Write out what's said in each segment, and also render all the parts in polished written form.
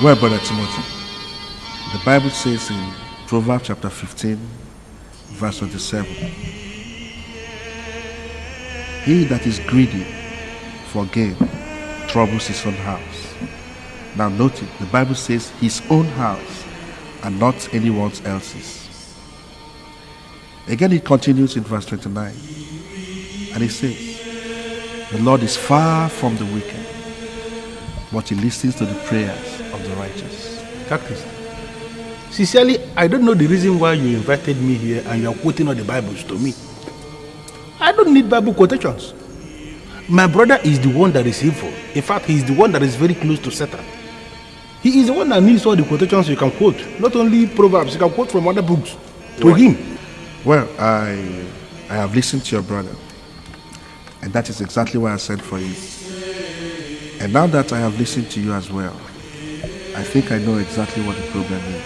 Well, Brother Timothy, the Bible says in Proverbs chapter 15, verse 27, he that is greedy for gain troubles his own house. Now note it, the Bible says his own house and not anyone else's. Again it continues in verse 29, and it says, the Lord is far from the wicked, but he listens to the prayers of the righteous. Cactus, sincerely, I don't know the reason why you invited me here and you are quoting all the Bibles to me. I don't need Bible quotations. My brother is the one that is evil. In fact, he is the one that is very close to Satan. He is the one that needs all the quotations you can quote. Not only Proverbs, you can quote from other books to him. Well, I have listened to your brother, and that is exactly why I sent for you. And now that I have listened to you as well, I think I know exactly what the problem is.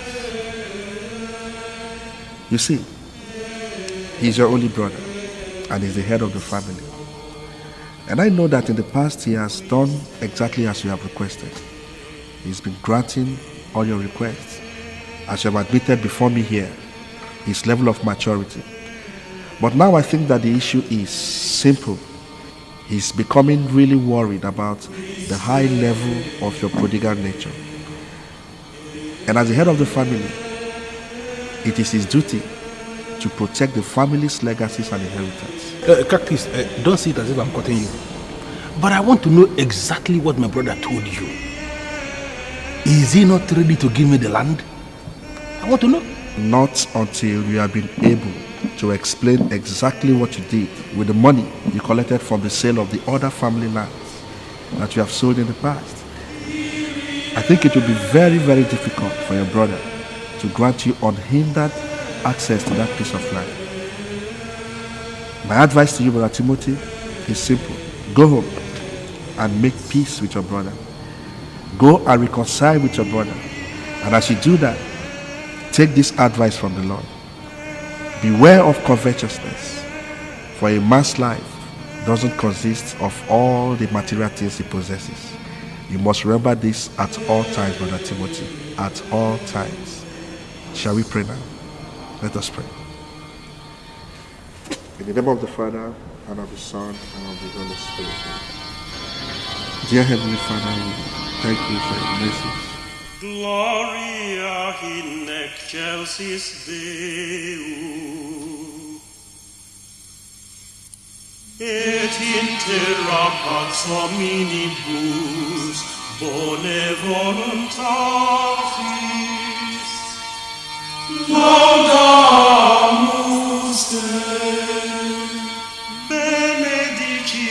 You see, he's your only brother, and he's the head of the family. And I know that in the past he has done exactly as you have requested. He's been granting all your requests. As you have admitted before me here, his level of maturity. But now I think that the issue is simple. He's becoming really worried about the high level of your prodigal nature. And as the head of the family, it is his duty to protect the family's legacies and inheritance. Cactus, don't see it as if I'm cutting you. But I want to know exactly what my brother told you. Is he not ready to give me the land? I want to know. Not until you have been able to explain exactly what you did with the money you collected from the sale of the other family lands that you have sold in the past. I think it will be very, very difficult for your brother to grant you unhindered access to that piece of land. My advice to you, Brother Timothy, is simple. Go home and make peace with your brother. Go and reconcile with your brother. And as you do that, take this advice from the Lord. Beware of covetousness, for a man's life doesn't consist of all the material things he possesses. You must remember this at all times, Brother Timothy, at all times. Shall we pray now? Let us pray. In the name of the Father, and of the Son, and of the Holy Spirit. Dear Heavenly Father, we thank you for your mercies. Gloria in excelsis Deo, et intera pax hominibus bone voluntatis laudamus Te, benedicimus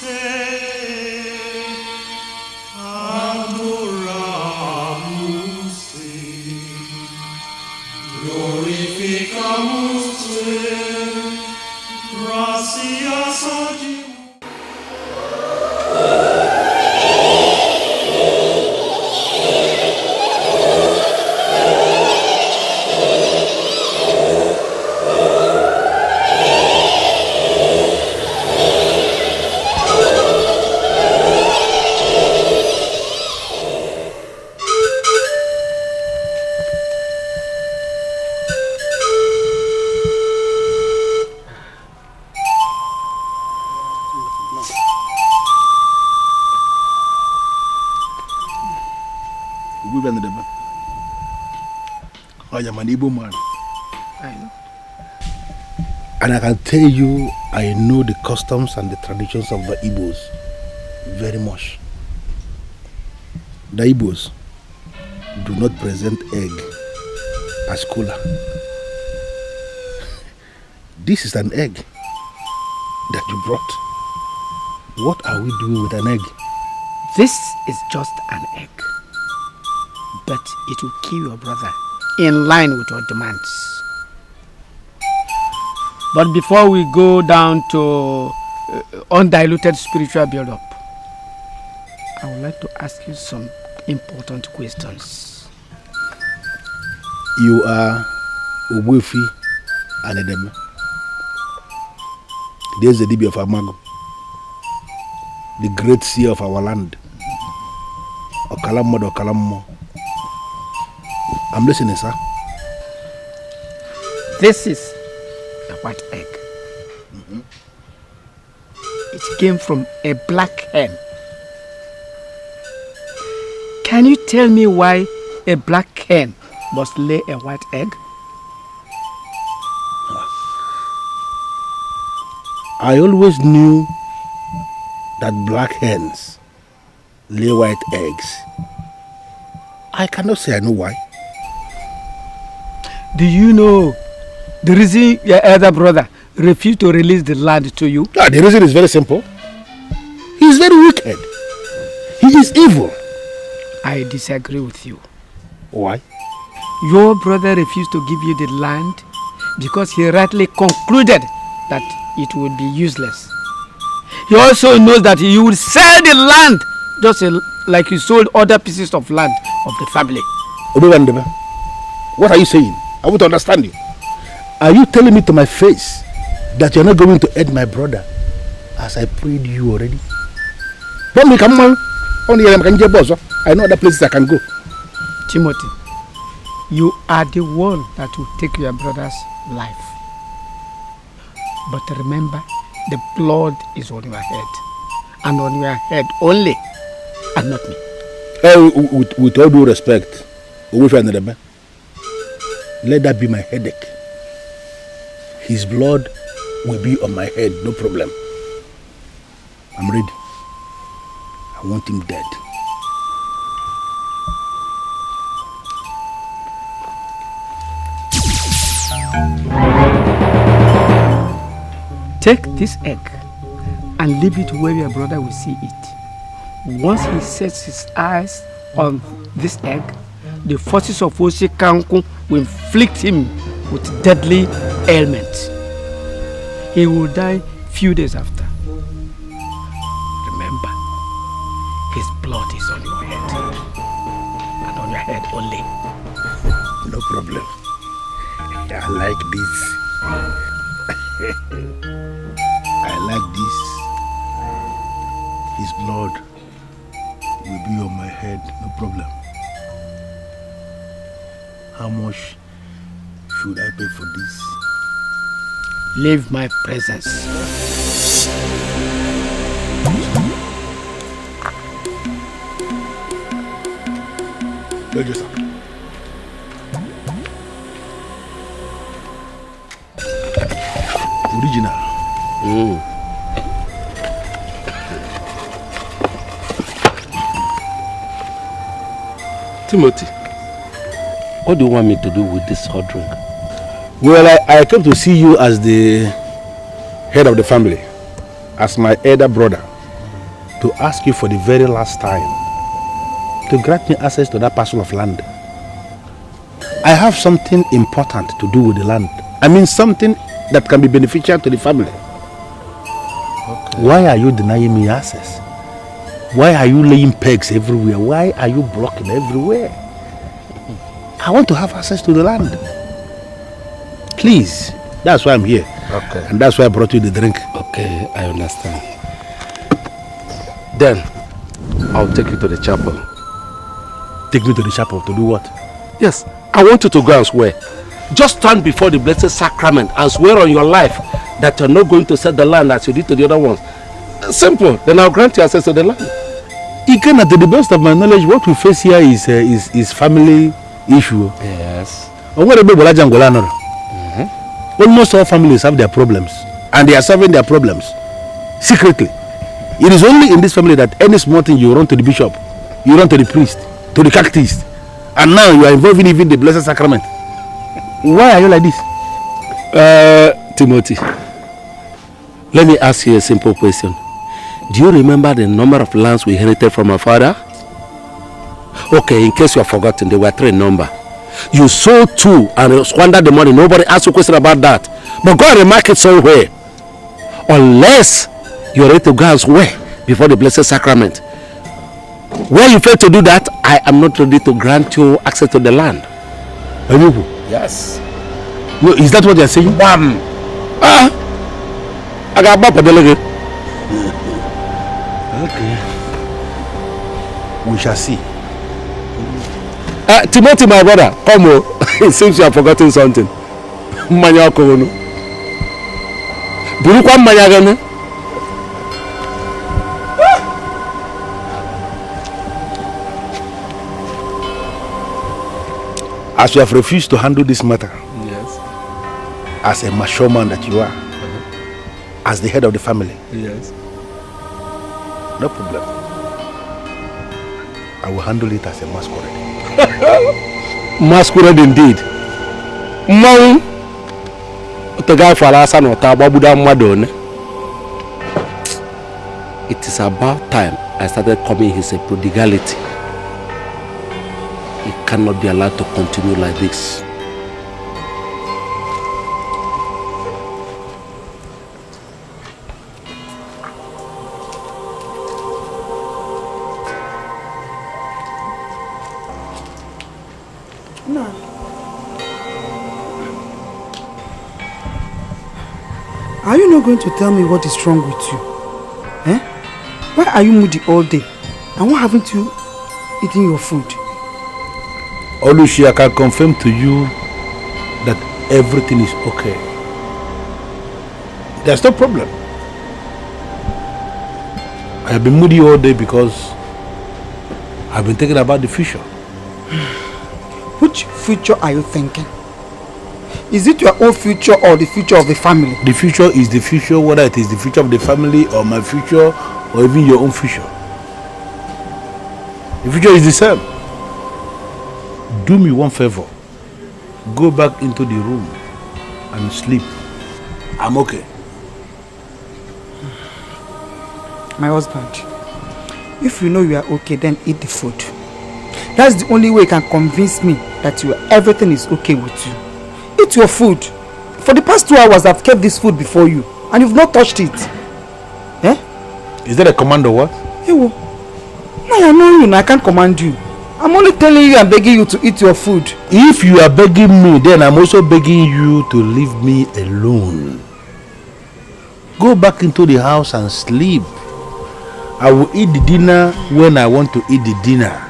Te, adoramus Te, glorificamus Te, gratias audimus. I am an Igbo man. I know. And I can tell you, I know the customs and the traditions of the Igbos very much. The Igbos do not present egg as cola. This is an egg that you brought. What are we doing with an egg? This is just an egg. But it will kill your brother in line with your demands. But before we go down to undiluted spiritual build-up, I would like to ask you some important questions. You are Ogbuefi and Edem. There's the Dibi of Amago, the great seer of our land. Okalammo. I'm listening, sir. This is a white egg. It came from a black hen. Can you tell me why a black hen must lay a white egg? I always knew that black hens lay white eggs. I cannot say I know why. Do you know the reason your elder brother refused to release the land to you? The reason is very simple. He is very wicked. He is evil. I disagree with you. Why? Your brother refused to give you the land because he rightly concluded that it would be useless. He also knows that he would sell the land just like he sold other pieces of land of the family. What are you saying? I want to understand you. Are you telling me to my face that you're not going to aid my brother as I prayed you already? Don't make a man. Only I know other places I can go. Timothy, you are the one that will take your brother's life. But remember, the blood is on your head. And on your head only, and not me. With all due respect, let that be my headache. His blood will be on my head, no problem. I'm ready. I want him dead. Take this egg and leave it where your brother will see it. Once he sets his eyes on this egg, the forces of Oshikanku will inflict him with deadly ailments. He will die few days after. Remember, his blood is on your head. And on your head only. No problem. I like this. I like this. His blood will be on my head, no problem. How much should I pay for this? Leave my presence. Register. Original. Timothy, what do you want me to do with this hot drink? Well, I came to see you as the head of the family, as my elder brother, to ask you for the very last time to grant me access to that parcel of land. I have something important to do with the land. I mean something that can be beneficial to the family. Okay. Why are you denying me access? Why are you laying pegs everywhere? Why are you blocking everywhere? I want to have access to the land. Please. That's why I'm here. Okay. And that's why I brought you the drink. Okay, I understand. Then, I'll take you to the chapel. Take me to the chapel to do what? Yes, I want you to go and swear. Just stand before the blessed sacrament and swear on your life that you're not going to sell the land as you did to the other ones. Simple. Then I'll grant you access to the land. Again, to the best of my knowledge, what we face here is family issue. Yes. Almost all families have their problems, and they are solving their problems secretly. It is only in this family that any small thing you run to the bishop, you run to the priest, to the catechist, and now you are involving even the blessed sacrament. Why are you like this? Timothy, let me ask you a simple question. Do you remember the number of lands we inherited from our father? Okay, in case you have forgotten, there were 3 in number. You sold 2 and squandered the money. Nobody asked you a question about that. But go and remark it somewhere. Unless you're ready to go and swear before the blessed sacrament. Where you fail to do that, I am not ready to grant you access to the land. Ayubu? Yes. No, is that what you're saying? Bam! I got bump at the leg. Okay. We shall see. Timothy, my brother, come on. It seems you have forgotten something. Mmanya kono. Burukwa mmanya gane. As you have refused to handle this matter, Yes. as a mature man that you are, as the head of the family, Yes. no problem. I will handle it as a masquerade. Masquerade indeed. Mmang. The guy for Alasa no Tababuda Madone. It is about time I started coming his prodigality. It cannot be allowed to continue like this. No. Are you not going to tell me what is wrong with you? Eh? Why are you moody all day? And why haven't you eaten your food? Olushi, I can confirm to you that everything is okay. There's no problem. I have been moody all day because I've been thinking about the future. Which future are you thinking? Is it your own future or the future of the family? The future is the future, whether it is the future of the family or my future or even your own future. The future is the same. Do me one favor. Go back into the room and sleep. I'm okay. My husband, if you know you are okay, then eat the food. That's the only way you can convince me that everything is okay with you. Eat your food. For the past 2 hours, I've kept this food before you, and you've not touched it. Eh? Is that a command or what? No, I know you, and I can't command you. I'm only telling you and begging you to eat your food. If you are begging me, then I'm also begging you to leave me alone. Go back into the house and sleep. I will eat the dinner when I want to eat the dinner.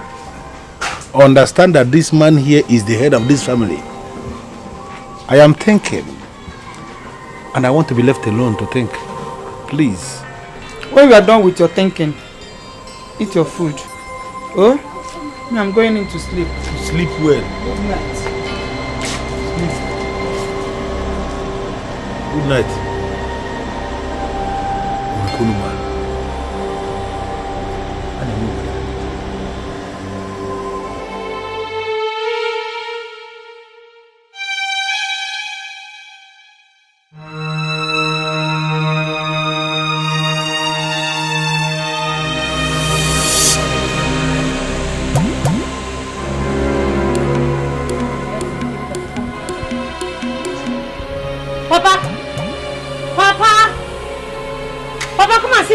Understand that this man here is the head of this family. I am thinking, and I want to be left alone to think. Please. When you are done with your thinking, eat your food. Oh, I'm going in to sleep. Sleep well. Good night. Good night. Nkuluma.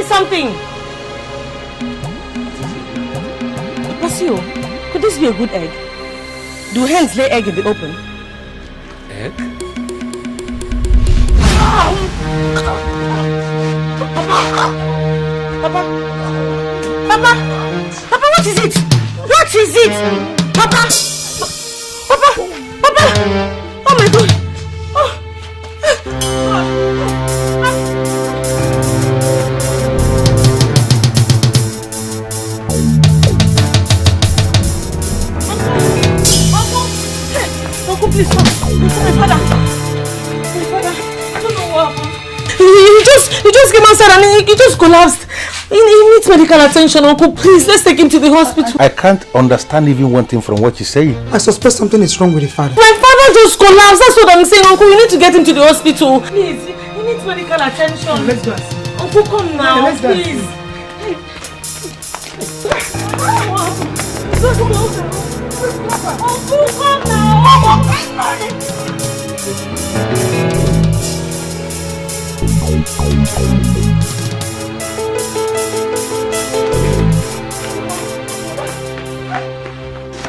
Something. Pasio, could this be a good egg? Do hens lay egg in the open? Egg? Papa, what is it? What is it? Papa, oh my God. Please stop. My father. I don't know what happened. He just came outside and he just collapsed. He needs medical attention, Uncle. Please, let's take him to the hospital. I can't understand even one thing from what you say. I suspect something is wrong with the father. My father just collapsed. That's what I'm saying, Uncle. We need to get him to the hospital. Please, he needs medical attention. Let's go. Uncle, come now, let's go. please. Uncle, come now.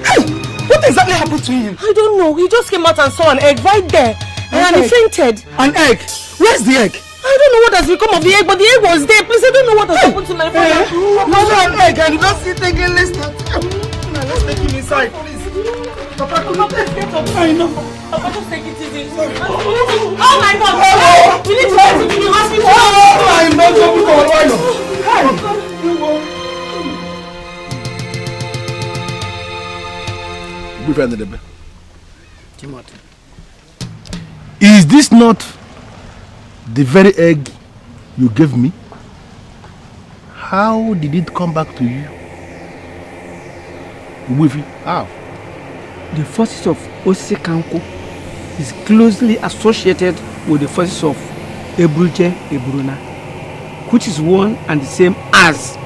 Hey, what exactly happened to him? I don't know. He just came out and saw an egg right there. And he fainted. An egg? Where's the egg? I don't know what has become of the egg, but the egg was there. Please, I don't know what has happened to my father. You saw an egg and you don't see it again. Let's take him inside, please. Get up. I know. Papa, just take it easy. Oh my God! We need to take him to the hospital. I'm not going to go. I know. Timothy. Is this not the very egg you gave me? How did it come back to you? Wifi, how? The forces of Osikanko is closely associated with the forces of Ebruje Ebruna, which is one and the same as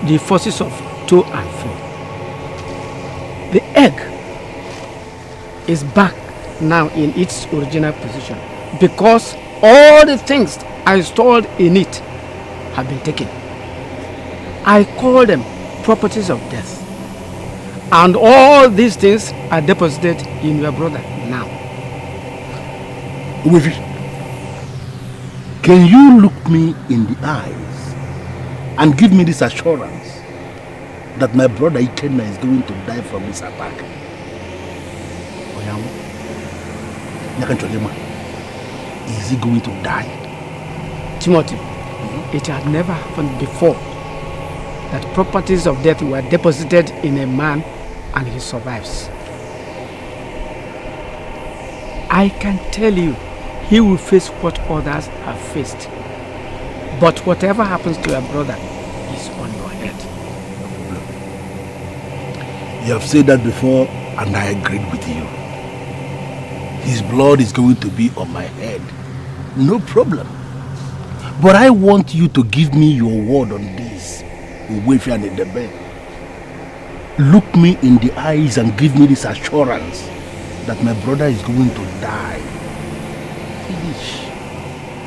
the forces of To and Fro. The egg is back now in its original position because all the things I stored in it have been taken. I call them properties of death. And all these things are deposited in your brother now. Wifi, can you look me in the eyes and give me this assurance that my brother Ikenna is going to die from this attack? Is he going to die? Timothy, it had never happened before that properties of death were deposited in a man and he survives. I can tell you, he will face what others have faced. But whatever happens to your brother is on your head. You have said that before and I agreed with you. His blood is going to be on my head. No problem. But I want you to give me your word on this. Wifi and Idebe. Look me in the eyes and give me this assurance that my brother is going to die. Finish.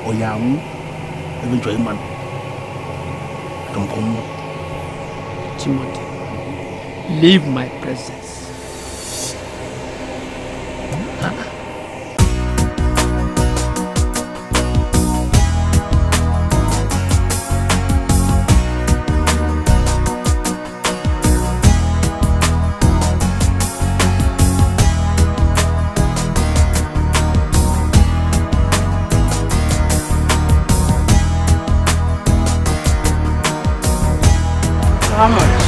Oyamu, eventually man. Don't come. Timothy, leave my presence. How much?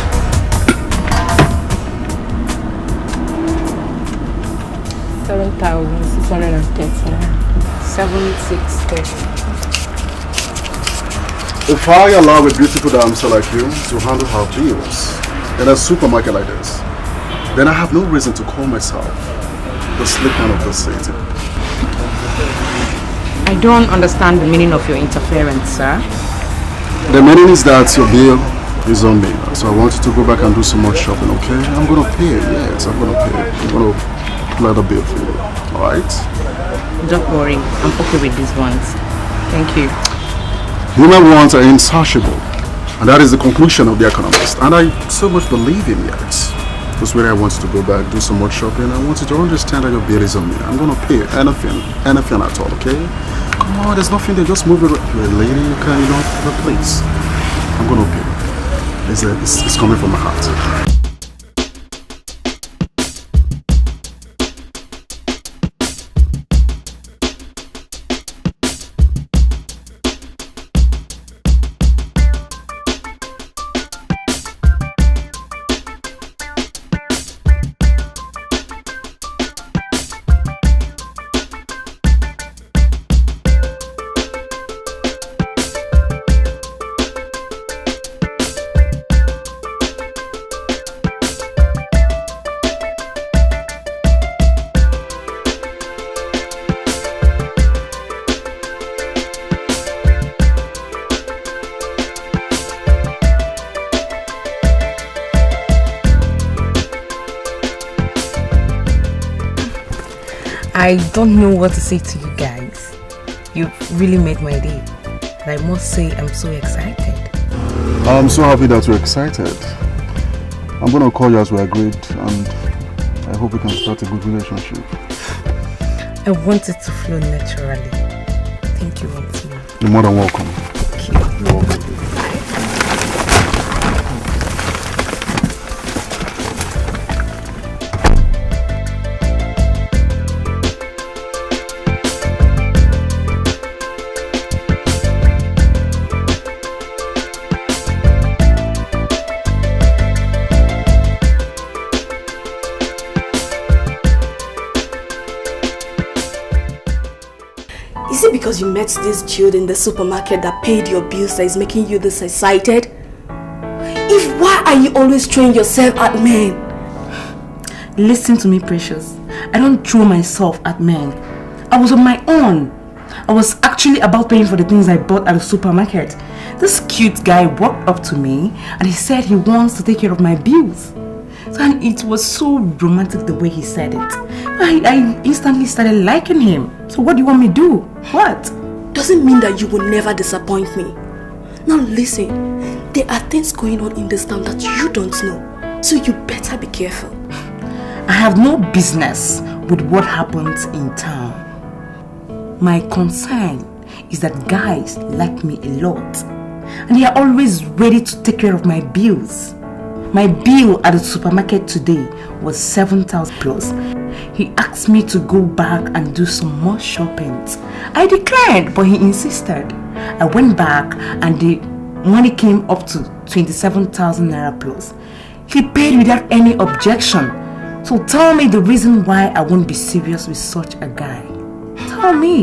7,630. 7,630. If I allow a beautiful dancer like you to handle her bills in a supermarket like this, then I have no reason to call myself the sleepman of the city. I don't understand the meaning of your interference, sir. The meaning is that your bill is on me, so I want you to go back and do some more shopping, okay? I'm gonna pay, yes, I'm gonna pay. I'm gonna clear the bill for you, alright? Don't worry, I'm okay with these ones. Thank you. Human wants are insatiable, and that is the conclusion of the economist, and I so much believe in it. That's where I want you to go back, do some more shopping. I want you to understand that your bill is on me. I'm gonna pay anything at all, okay? Come on, there's nothing there, just move it. You're a lady, you can, please. I'm gonna pay. It's coming from my heart. I don't know what to say to you guys. You really made my day. And I must say I'm so excited. I'm so happy that you're excited. I'm going to call you as we agreed, and I hope we can start a good relationship. I want it to flow naturally. Thank you once more. You're more than welcome. Thank you. You're welcome. because you met this dude in the supermarket that paid your bills that is making you this excited? If why are you always throwing yourself at men? Listen to me, Precious. I don't throw myself at men. I was on my own. I was actually about paying for the things I bought at the supermarket. This cute guy walked up to me and he said he wants to take care of my bills. And it was so romantic the way he said it. I instantly started liking him. So what do you want me to do? What? Doesn't mean that you will never disappoint me. Now listen, there are things going on in this town that you don't know. So you better be careful. I have no business with what happens in town. My concern is that guys like me a lot. And they are always ready to take care of my bills. My bill at the supermarket today was 7,000 plus. He asked me to go back and do some more shopping. I declined, but he insisted. I went back and the money came up to 27,000 naira plus. He paid without any objection. So tell me the reason why I won't be serious with such a guy. Tell me.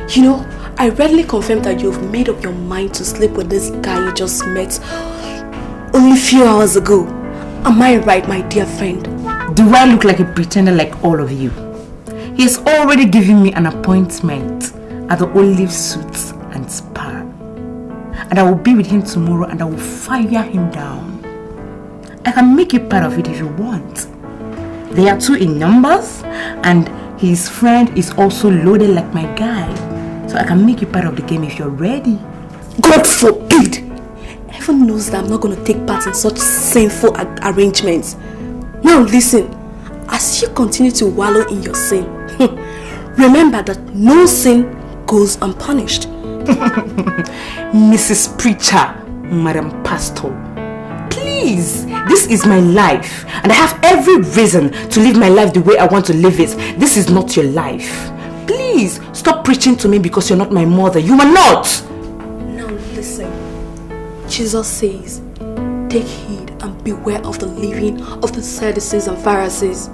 You know, I readily confirm that you've made up your mind to sleep with this guy you just met only a few hours ago. Am I right, my dear friend? Do I look like a pretender like all of you? He has already given me an appointment at the Olive Suits and Spa. And I will be with him tomorrow and I will fire him down. I can make you part of it if you want. They are 2 in numbers and his friend is also loaded like my guy. So I can make you part of the game if you're ready. God forbid! Heaven knows that I'm not going to take part in such sinful arrangements. Now listen, as you continue to wallow in your sin, remember that no sin goes unpunished. Mrs. Preacher, Madam Pastor, please, this is my life and I have every reason to live my life the way I want to live it. This is not your life. Please, stop preaching to me because you're not my mother. You are not! Now listen, Jesus says, take heed and beware of the leaven of the Sadducees and Pharisees.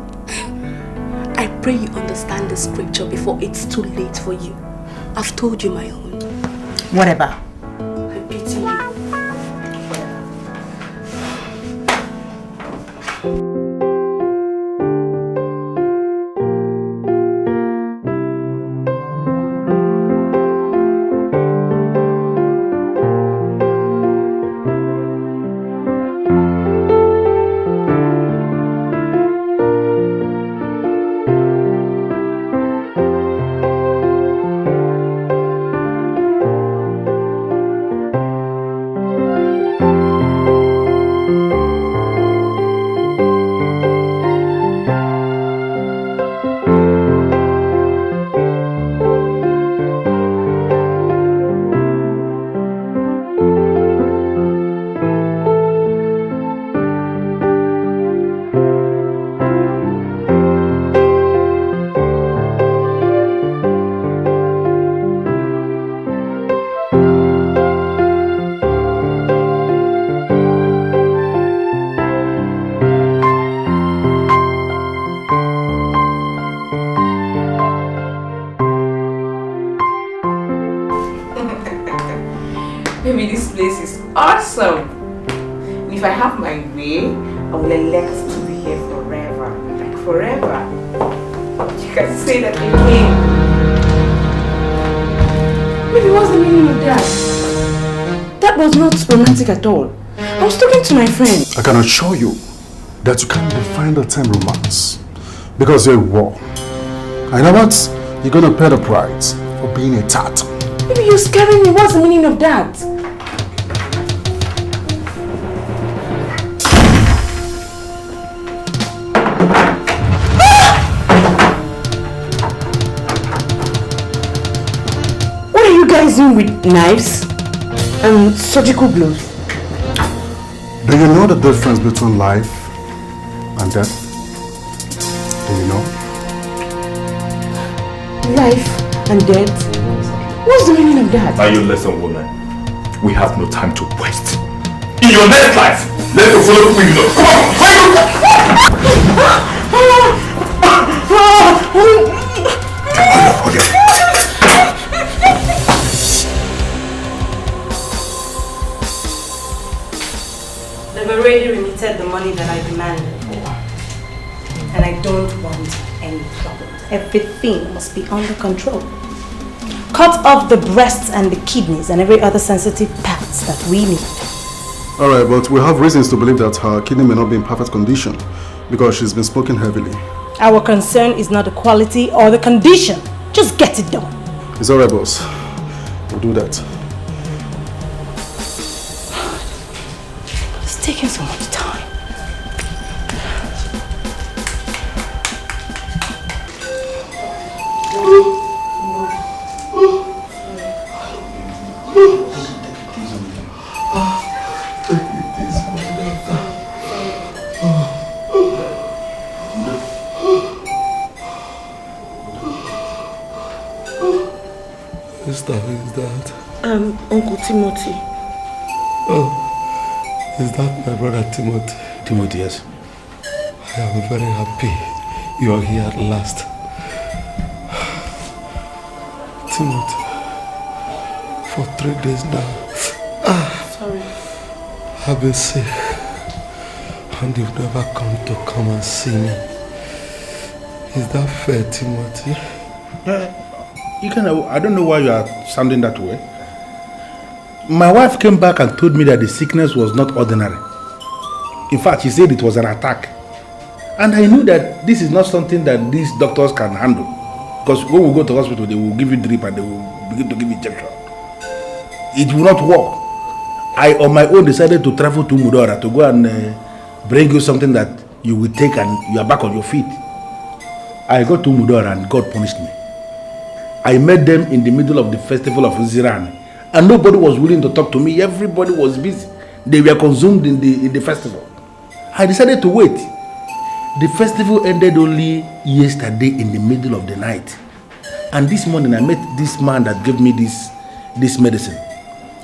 I pray you understand the scripture before it's too late for you. I've told you my own. Whatever. I pity you. Awesome! And if I have my way, I will elect to be here forever. Like forever. You can say that again. Maybe what's the meaning of that? That was not romantic at all. I was talking to my friend. I can assure you that you can't define the term romance because you're a war. I know what? You're gonna pay the price for being a tat. Maybe you're scaring me. What's the meaning of that? With knives and surgical gloves. Do you know the difference between life and death? Do you know? Life and death? What's the meaning of that? Now you listen, woman. We have no time to waste. In your next life, let the follow me. Come on, They've already remitted the money that I demanded for. And I don't want any problems. Everything must be under control. Cut off the breasts and the kidneys and every other sensitive parts that we need. Alright, but we have reasons to believe that her kidney may not be in perfect condition because she's been smoking heavily. Our concern is not the quality or the condition. Just get it done. It's alright, boss. We'll do that. It's taking so much time. Is that? Uncle Timothy. Oh, is that my brother Timothy? Timothy, yes. I am very happy you are here at last. Timothy, for 3 days now. Sorry. I've been sick and you've never come and see me. Is that fair, Timothy? I don't know why you are sounding that way. My wife came back and told me that the sickness was not ordinary. In fact, she said it was an attack. And I knew that this is not something that these doctors can handle. Because when we go to hospital, they will give you drip and they will begin to give you injection. It will not work. I, on my own, decided to travel to Mudora to go and bring you something that you will take and you are back on your feet. I got to Mudora and God punished me. I met them in the middle of the festival of Ziran, and nobody was willing to talk to me. Everybody was busy. They were consumed in the festival. I decided to wait. The festival ended only yesterday in the middle of the night. And this morning I met this man that gave me this medicine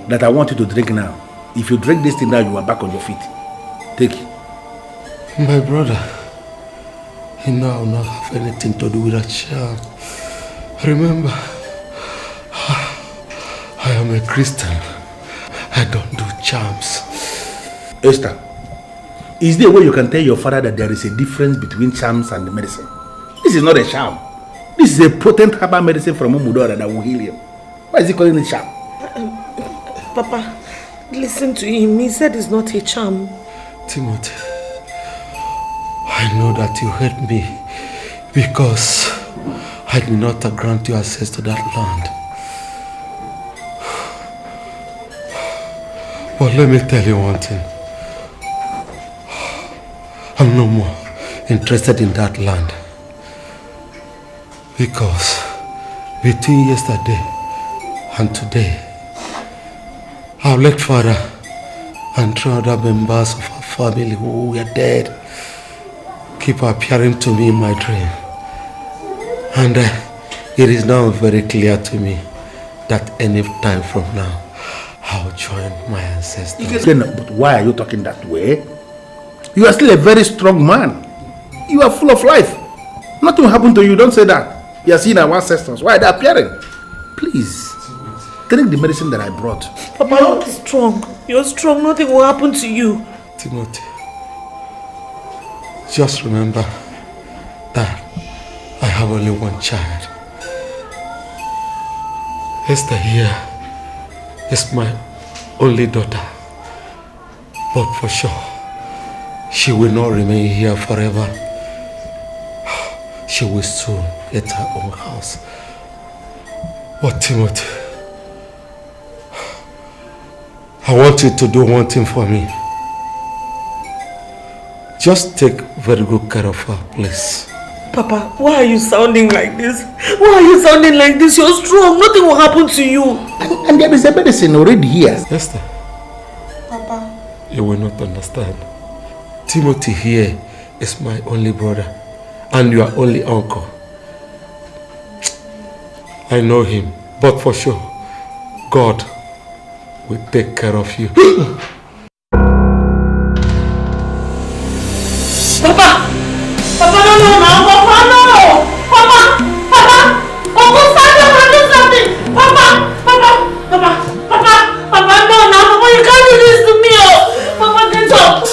that I want you to drink now. If you drink this thing now, you are back on your feet. Take it. My brother, he now will not have anything to do with that charm. Remember, I am a Christian. I don't do charms. Esther, is there a way you can tell your father that there is a difference between charms and medicine? This is not a charm. This is a potent herbal medicine from Umudora that will heal him. Why is he calling it charm? Papa, listen to him. He said it's not a charm. Timothy, I know that you hate me because I did not grant you access to that land. But let me tell you one thing. I'm no more interested in that land. Because between yesterday and today, our late father and 3 other members of our family who were dead keep appearing to me in my dream. And it is now very clear to me that any time from now, I'll join my ancestors. But why are you talking that way? You are still a very strong man. You are full of life. Nothing will happen to you. Don't say that. You are seeing our ancestors. Why are they appearing? Please, drink the medicine that I brought. Papa, you're strong. You're strong. Nothing will happen to you. Timothy, just remember that I have only one child. Esther here is my only daughter. But for sure, she will not remain here forever. She will soon get her own house. But Timothy, I want you to do one thing for me. Just take very good care of her, please. Papa, why are you sounding like this? Why are you sounding like this? You're strong. Nothing will happen to you. And there is a medicine already here. Esther. Papa. You will not understand. Timothy here is my only brother and your only uncle. I know him, but for sure, God will take care of you. Papa! Papa, no, Papa, no! Papa! Uncle Samuel, do something! Papa, no, Papa, you can't do this to me, oh! Papa, get up!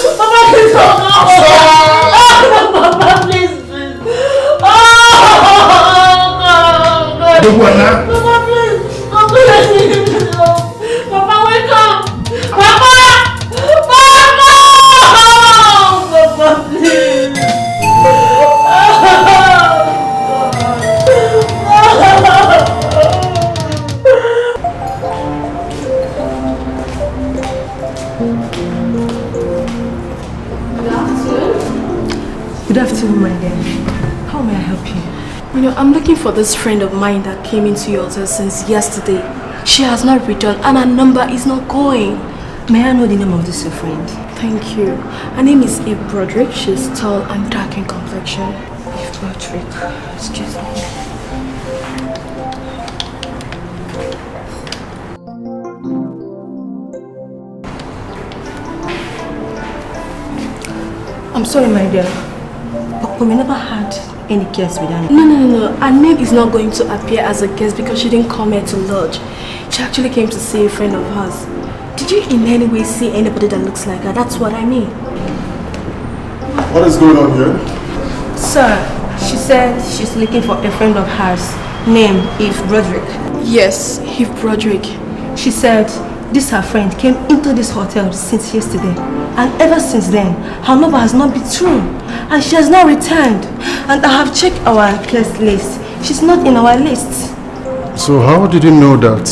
Good afternoon, my dear. How may I help you? You know, I'm looking for this friend of mine that came into your hotel since yesterday. She has not returned and her number is not going. May I know the name of this your friend? Thank you. Her name is Eve Broderick. She's tall and dark in complexion. Eve Broderick. Excuse me. I'm sorry, my dear, but we never had any guests with her. No. Her name is not going to appear as a guest because she didn't come here to lodge. She actually came to see a friend of hers. Did you in any way see anybody that looks like her? That's what I mean. What is going on here? Sir, she said she's looking for a friend of hers, named Eve Broderick. Yes, Eve Broderick. She said this her friend came into this hotel since yesterday. And ever since then, her number has not been true. And she has not returned. And I have checked our guest list. She's not in our list. So how did you know that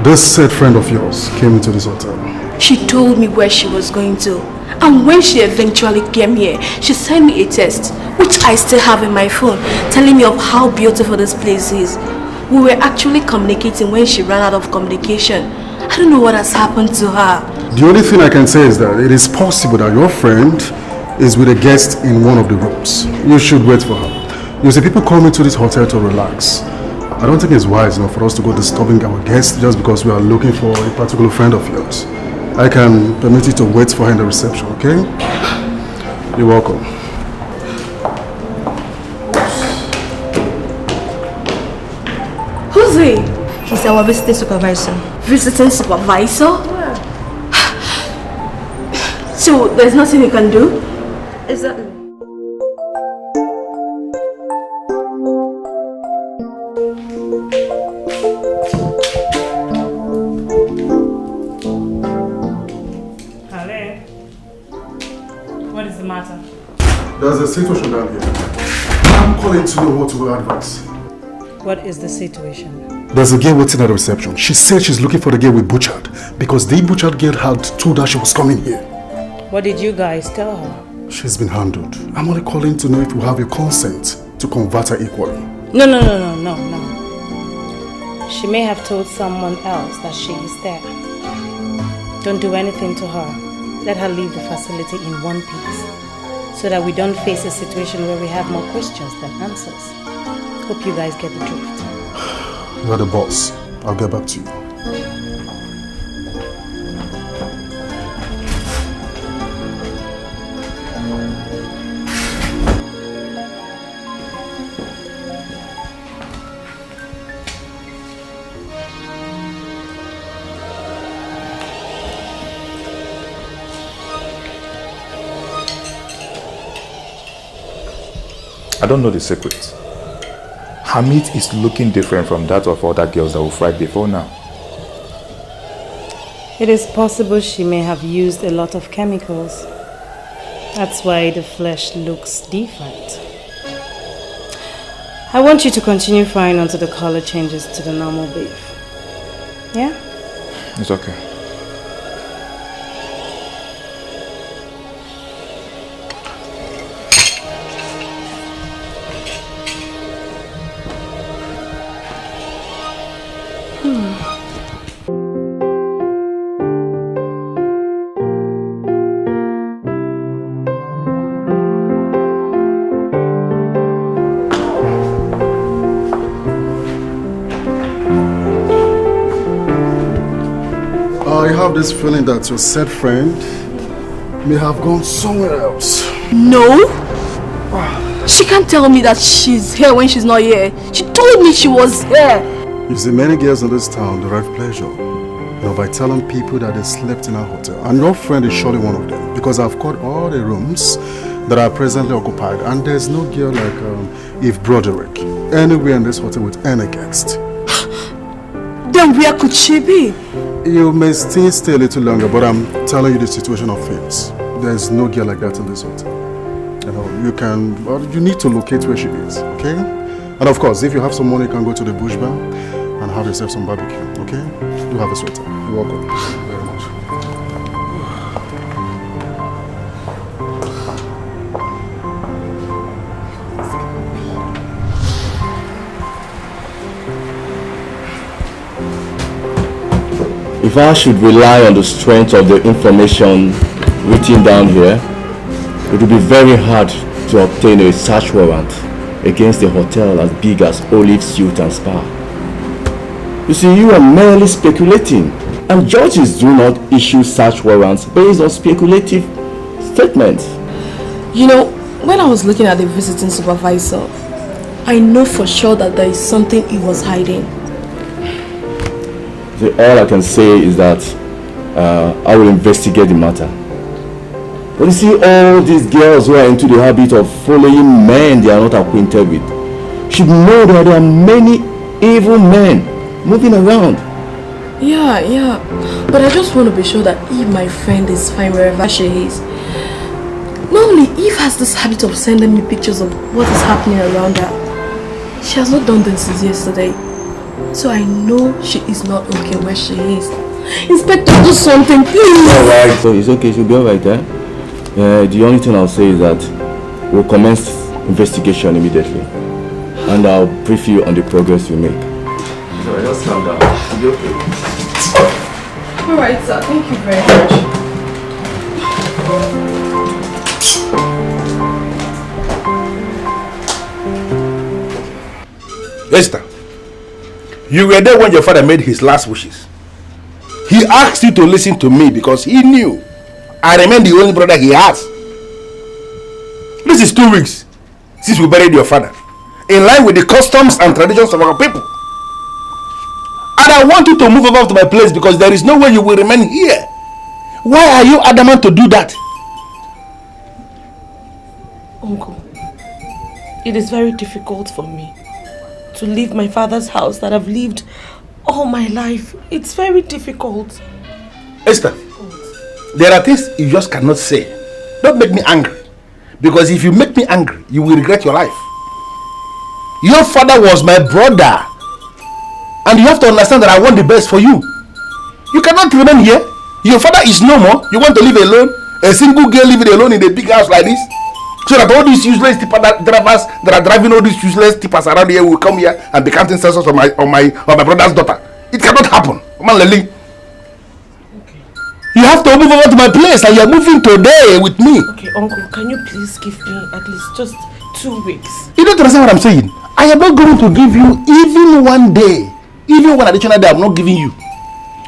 this said friend of yours came into this hotel? She told me where she was going to. And when she eventually came here, she sent me a text, which I still have in my phone, telling me of how beautiful this place is. We were actually communicating when she ran out of communication. I don't know what has happened to her. The only thing I can say is that it is possible that your friend is with a guest in one of the rooms. You should wait for her. You see, people come into this hotel to relax. I don't think it's wise enough for us to go disturbing our guests just because we are looking for a particular friend of yours. I can permit you to wait for her in the reception, okay? You're welcome. Who's he? He's our visiting supervisor. Visiting supervisor? So there's nothing you can do? Exactly. Hello. What is the matter? There's a situation down here. I'm calling to know what to advise. What is the situation? There's a girl waiting at the reception. She said she's looking for the girl we butchered because the butchered girl had told her she was coming here. What did you guys tell her? She's been handled. I'm only calling to know if we have your consent to convert her equally. No. She may have told someone else that she is there. Don't do anything to her. Let her leave the facility in one piece so that we don't face a situation where we have more questions than answers. Hope you guys get the drift. You're the boss. I'll get back to you. I don't know the secret. Her meat is looking different from that of other girls that we fried before now. It is possible she may have used a lot of chemicals. That's why the flesh looks different. I want you to continue frying until the color changes to the normal beef. Yeah? It's okay. I have this feeling that your said friend may have gone somewhere else. No. She can't tell me that she's here when she's not here. She told me she was here. You see, many girls in this town derive pleasure, by telling people that they slept in our hotel. And your friend is surely one of them, because I've called all the rooms that are presently occupied, and there's no girl like Eve Broderick anywhere in this hotel with any guest. Then where could she be? You may still stay a little longer, but I'm telling you the situation of things. There's no girl like that in this hotel. You need to locate where she is, okay? And of course, if you have some money, you can go to the bush bar and have yourself some barbecue, okay? Do have a sweater. You're welcome very much. I should rely on the strength of the information written down here, it would be very hard to obtain a search warrant against a hotel as big as Olive Suite and Spa. You see, you are merely speculating, and judges do not issue search warrants based on speculative statements. You know, when I was looking at the visiting supervisor, I know for sure that there is something he was hiding. All I can say is that I will investigate the matter. But you see, all these girls who are into the habit of following men they are not acquainted with should know that there are many evil men moving around. Yeah. But I just want to be sure that Eve, my friend, is fine wherever she is. Normally, Eve has this habit of sending me pictures of what is happening around her. She has not done this since yesterday. So I know she is not okay where she is. Inspector, do something, please. Alright, so it's okay, she'll be alright, eh? The only thing I'll say is that we'll commence investigation immediately. And I'll brief you on the progress we make. Alright, just calm down. It'll be okay. Alright, sir. Thank you very much. Esther, you were there when your father made his last wishes. He asked you to listen to me because he knew I remain the only brother he has. This is 2 weeks since we buried your father, in line with the customs and traditions of our people. And I want you to move over to my place because there is no way you will remain here. Why are you adamant to do that? Uncle, it is very difficult for me to leave my father's house that I've lived all my life. It's very difficult. Esther, there are things you just cannot say. Don't make me angry. Because if you make me angry, you will regret your life. Your father was my brother. And you have to understand that I want the best for you. You cannot remain here. Your father is no more. You want to live alone? A single girl living alone in a big house like this? So that all these useless tipper drivers that are driving all these useless tippers around here will come here and be counting census on my brother's daughter. It cannot happen. Okay. You have to move over to my place and you're moving today with me. Okay, Uncle, can you please give me at least just 2 weeks? You don't understand what I'm saying? I am not going to give you even 1 day. Even one additional day I'm not giving you.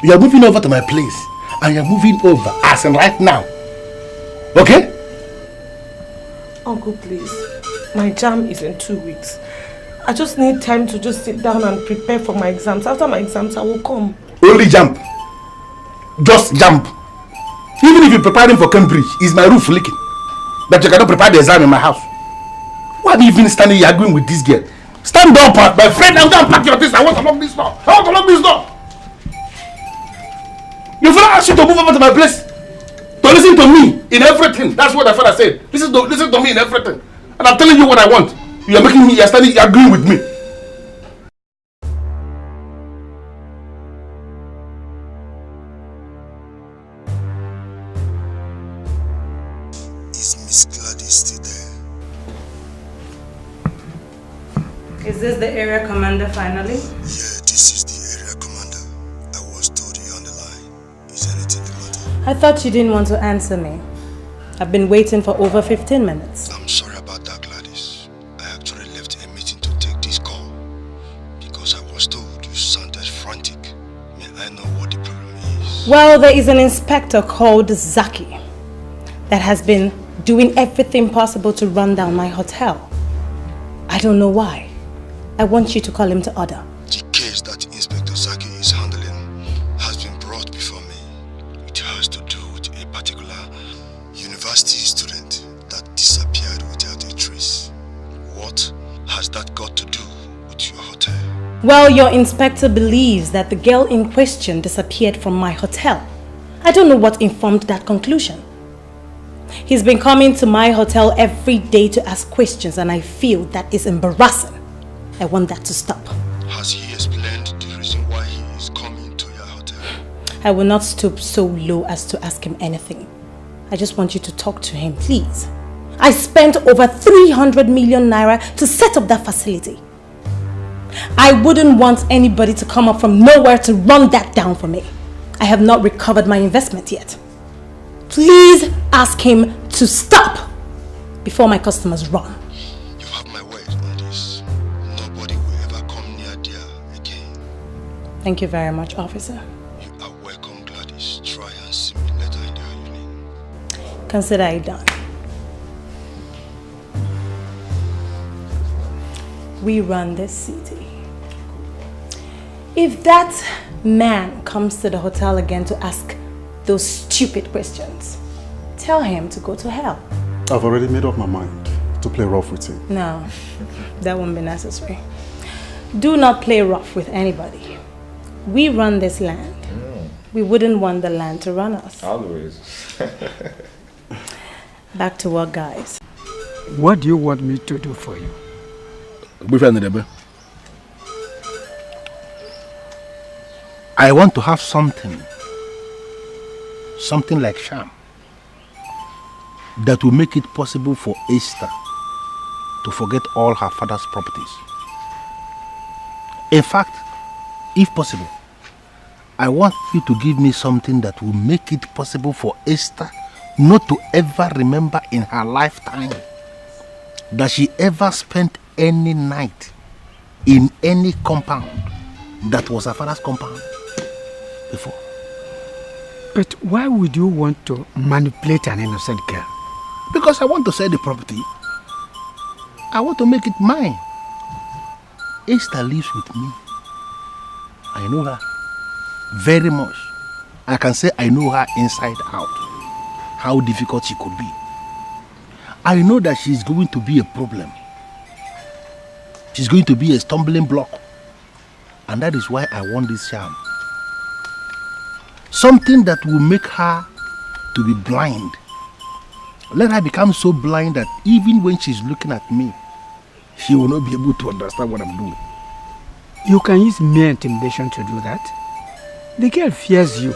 You are moving over to my place. And you're moving over as in right now. Okay? Uncle, please. My jam is in 2 weeks. I just need time to just sit down and prepare for my exams. After my exams, I will come. Only jump. Just jump. Even if you're preparing for Cambridge, is my roof leaking? That you cannot prepare the exam in my house. Why are you even standing here arguing with this girl? Stand up, my friend. I'm going to pack your things. I want to lock this door. I want to lock this door. Your father asked you to move over to my place. To listen to me in everything. That's what my father said. Listen to me in everything. And I'm telling you what I want. You're making me, you're standing, you're agreeing with me. Is Miss Gladys still there? Is this the area commander finally? Yeah, this is the area commander. I was told you're on the line. Is anything the matter? I thought you didn't want to answer me. I've been waiting for over 15 minutes. I'm sorry about that, Gladys. I actually left a meeting to take this call because I was told you sounded frantic. May I know what the problem is? Well, there is an inspector called Zaki that has been doing everything possible to run down my hotel. I don't know why. I want you to call him to order. The case that Inspector Zaki is handling has been brought before me. It has to do with a particular university student that disappeared without a trace. What has that got to do with your hotel? Well, your inspector believes that the girl in question disappeared from my hotel. I don't know what informed that conclusion. He's been coming to my hotel every day to ask questions and I feel that is embarrassing. I want that to stop. Has he explained the reason why he is coming to your hotel? I will not stoop so low as to ask him anything. I just want you to talk to him, please. I spent over 300 million naira to set up that facility. I wouldn't want anybody to come up from nowhere to run that down for me. I have not recovered my investment yet. Please ask him to stop before my customers run. You have my word on this. Nobody will ever come near there again. Thank you very much, officer. You are welcome, Gladys. Try and see me later in the evening. Consider it done. We run this city. If that man comes to the hotel again to ask those stupid questions, tell him to go to hell. I've already made up my mind to play rough with him. No, that won't be necessary. Do not play rough with anybody. We run this land. We wouldn't want the land to run us. Always. Back to work, guys. What do you want me to do for you? I want to have something like sham, that will make it possible for Esther to forget all her father's properties. In fact, if possible, I want you to give me something that will make it possible for Esther not to ever remember in her lifetime that she ever spent any night in any compound that was her father's compound before. But why would you want to manipulate an innocent girl? Because I want to sell the property. I want to make it mine. Esther lives with me. I know her very much. I can say I know her inside out. How difficult she could be. I know that she's going to be a problem. She's going to be a stumbling block. And that is why I want this charm. Something that will make her to be blind. Let her become so blind that even when she's looking at me, she will not be able to understand what I'm doing. You can use mere intimidation to do that. The girl fears you.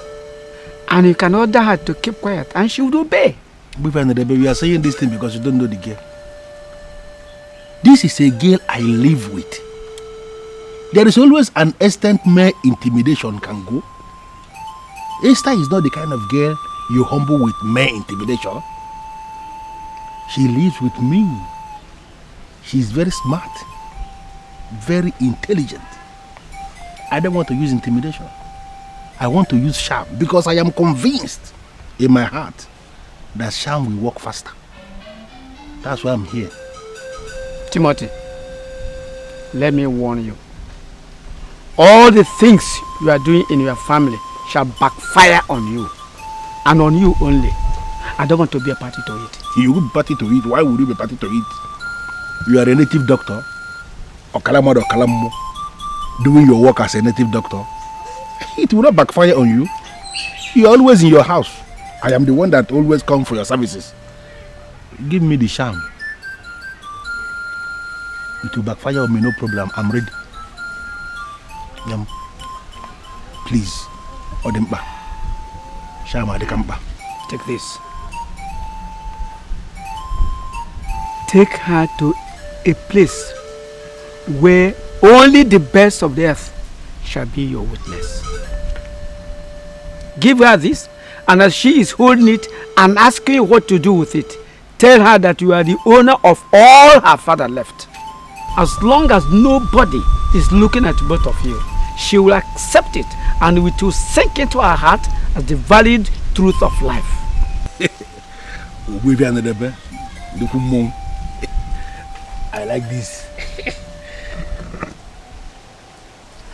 And you can order her to keep quiet and she would obey. We are saying this thing because you don't know the girl. This is a girl I live with. There is always an extent mere intimidation can go. Esther is not the kind of girl you humble with mere intimidation. She lives with me. She's very smart, very intelligent. I don't want to use intimidation. I want to use charm because I am convinced in my heart that charm will work faster. That's why I'm here. Timothy, let me warn you. All the things you are doing in your family shall backfire on you. And on you only. I don't want to be a party to it. You would be party to it. Why would you be party to it? You are a native doctor. Or doing your work as a native doctor. It will not backfire on you. You are always in your house. I am the one that always comes for your services. Give me the charm. It will backfire on me, no problem. I'm ready. Please. Odemba. Shama Adekamba. Take this. Take her to a place where only the best of the earth shall be your witness. Give her this, and as she is holding it and asking you what to do with it, tell her that you are the owner of all her father left. As long as nobody is looking at both of you, she will accept it and it will sink into her heart as the valid truth of life. I like this.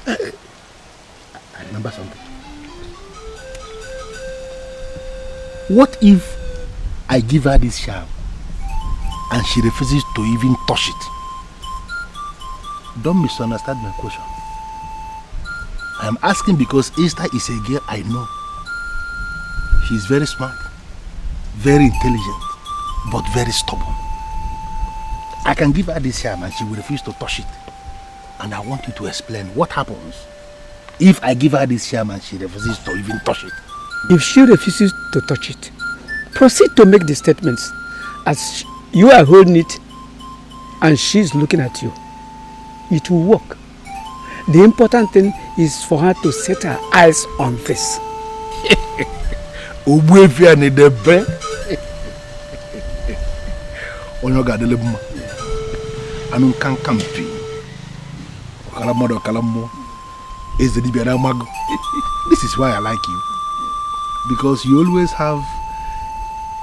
I remember something. What if I give her this charm and she refuses to even touch it? Don't misunderstand my question. I am asking because Esther is a girl I know. She is very smart, very intelligent, but very stubborn. I can give her this charm and she will refuse to touch it. And I want you to explain what happens if I give her this charm and she refuses to even touch it. If she refuses to touch it, proceed to make the statements as you are holding it and she's looking at you. It will work. The important thing is for her to set her eyes on this. Ubwefia ni debe. Onyoga delebuma. Anu kankampi. Kalamodo kalamo. Is the Dibiana Mago. This is why I like you. Because you always have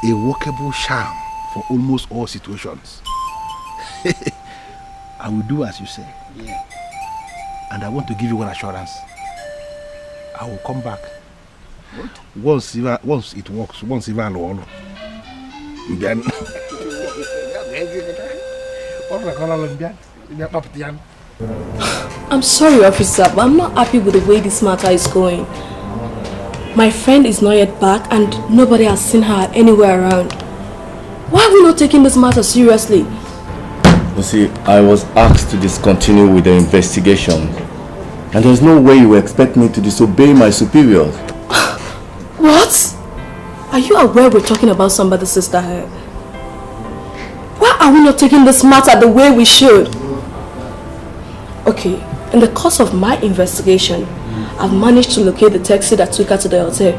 a workable charm for almost all situations. I will do as you say. Yeah. And I want to give you one assurance. I will come back. What? Once it works, once even alone. Then I'm sorry, officer, but I'm not happy with the way this matter is going. My friend is not yet back and nobody has seen her anywhere around. Why are we not taking this matter seriously? You see, I was asked to discontinue with the investigation. And there's no way you expect me to disobey my superiors. What? Are you aware we're talking about somebody's sister here? Why are we not taking this matter the way we should? Okay, in the course of my investigation, I've managed to locate the taxi that took her to the hotel.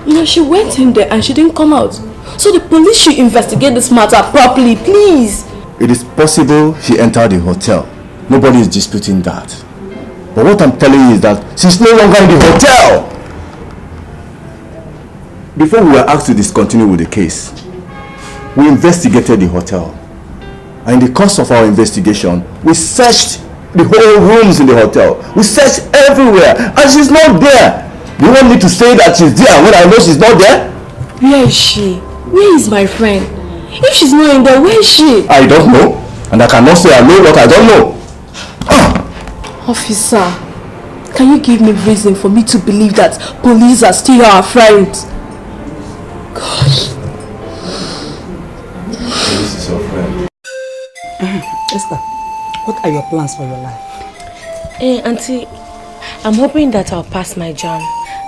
You know, she went in there and she didn't come out. So the police should investigate this matter properly, please. It is possible she entered the hotel. Nobody is disputing that. But what I'm telling you is that she's no longer in the hotel. Before we were asked to discontinue with the case, we investigated the hotel. And in the course of our investigation, we searched the whole rooms in the hotel. We searched everywhere and she's not there. Do you want me to say that she's there when I know she's not there? Where is she? Where is my friend? If she's not in there, where is she? I don't know. And I cannot say I know what I don't know. Officer, can you give me reason for me to believe that police are still our friends? Gosh. This is your friend. Esther, what are your plans for your life? Hey, Auntie, I'm hoping that I'll pass my JAM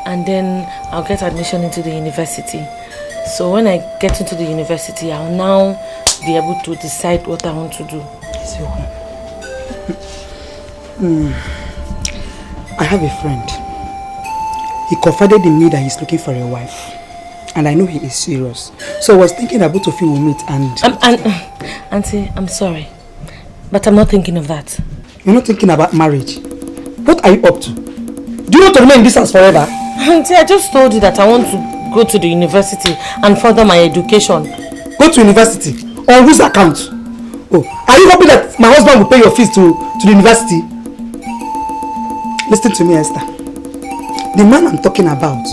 and then I'll get admission into the university. So when I get into the university, I'll now be able to decide what I want to do. I have a friend. He confided in me that he's looking for a wife. And I know he is serious. So I was thinking that both of you will meet and... Auntie, I'm sorry. But I'm not thinking of that. You're not thinking about marriage? What are you up to? Do you want to remain in this house forever? Auntie, I just told you that I want to go to the university and further my education. Go to university? On whose account? Oh, are you hoping that my husband will pay your fees to the university? Listen to me, Esther. The man I'm talking about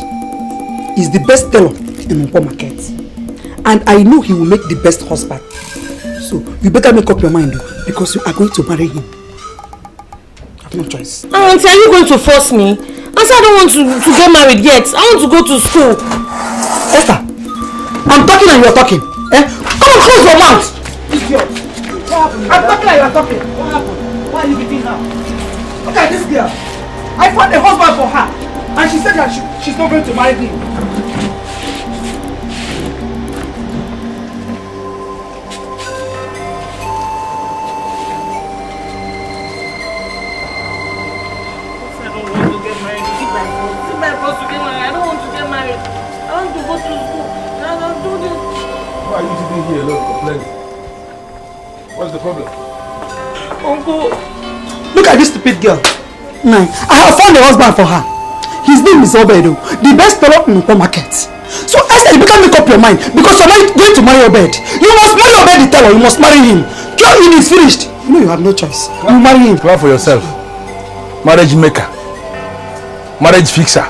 is the best teller in Mpo market. And I know he will make the best husband. So you better make up your mind because you are going to marry him. I have no choice. Auntie, are you going to force me? Auntie, I don't want to get married yet. I want to go to school. Esther, I'm talking and you're talking. Eh? Come on, close your mouth! Idiot. I'm talking and you're talking. What happened? Why are you beating her? Look at this girl. I found a husband for her. And she said that she's not going to marry him. Here alone complaining. What's the problem? Uncle, look at this stupid girl. No, I have found a husband for her. His name is Yul Edochie, the best teller in the market. So Esther, you better make up your mind because you're not going to marry Obed. You must marry Obed the teller. You must marry him. Your in is finished. You know you have no choice. You marry him. Clap for yourself. Marriage maker. Marriage fixer.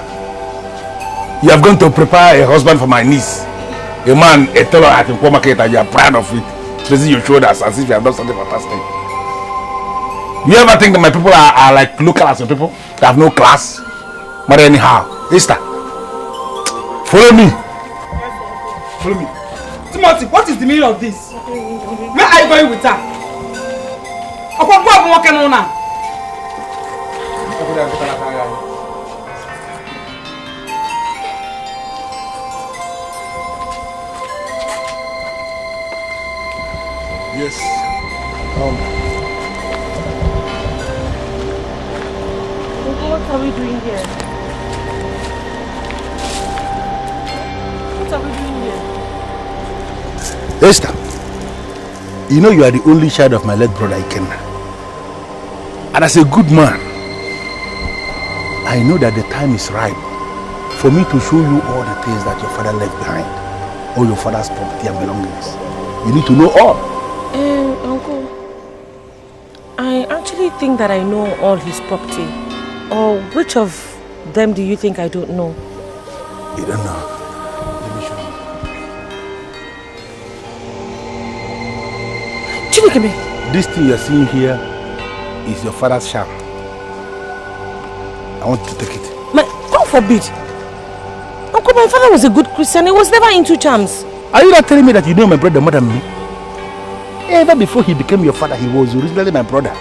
You have gone to prepare a husband for my niece. A man, a teller at the market, and you are proud of it. Raising your shoulders as if you have done something fantastic. You ever think that my people are like local as your people? They have no class? Marry anyhow. Esther, follow me. Follow me. Timothy, what is the meaning of this? Where are you going with her? Yes. What are we doing here? What are we doing here? Esther, you know you are the only child of my late brother Ikenna. And as a good man, I know that the time is ripe for me to show you all the things that your father left behind. All your father's property and belongings. You need to know all. Uncle, I actually think that I know all his property. Or which of them do you think I don't know? You don't know. Let me show you. Chidikeme. This thing you're seeing here is your father's charm. I want you to take it. God forbid. Uncle, my father was a good Christian. He was never into charms. Are you not telling me that you know my brother more than me? Even before he became your father, he was originally my brother.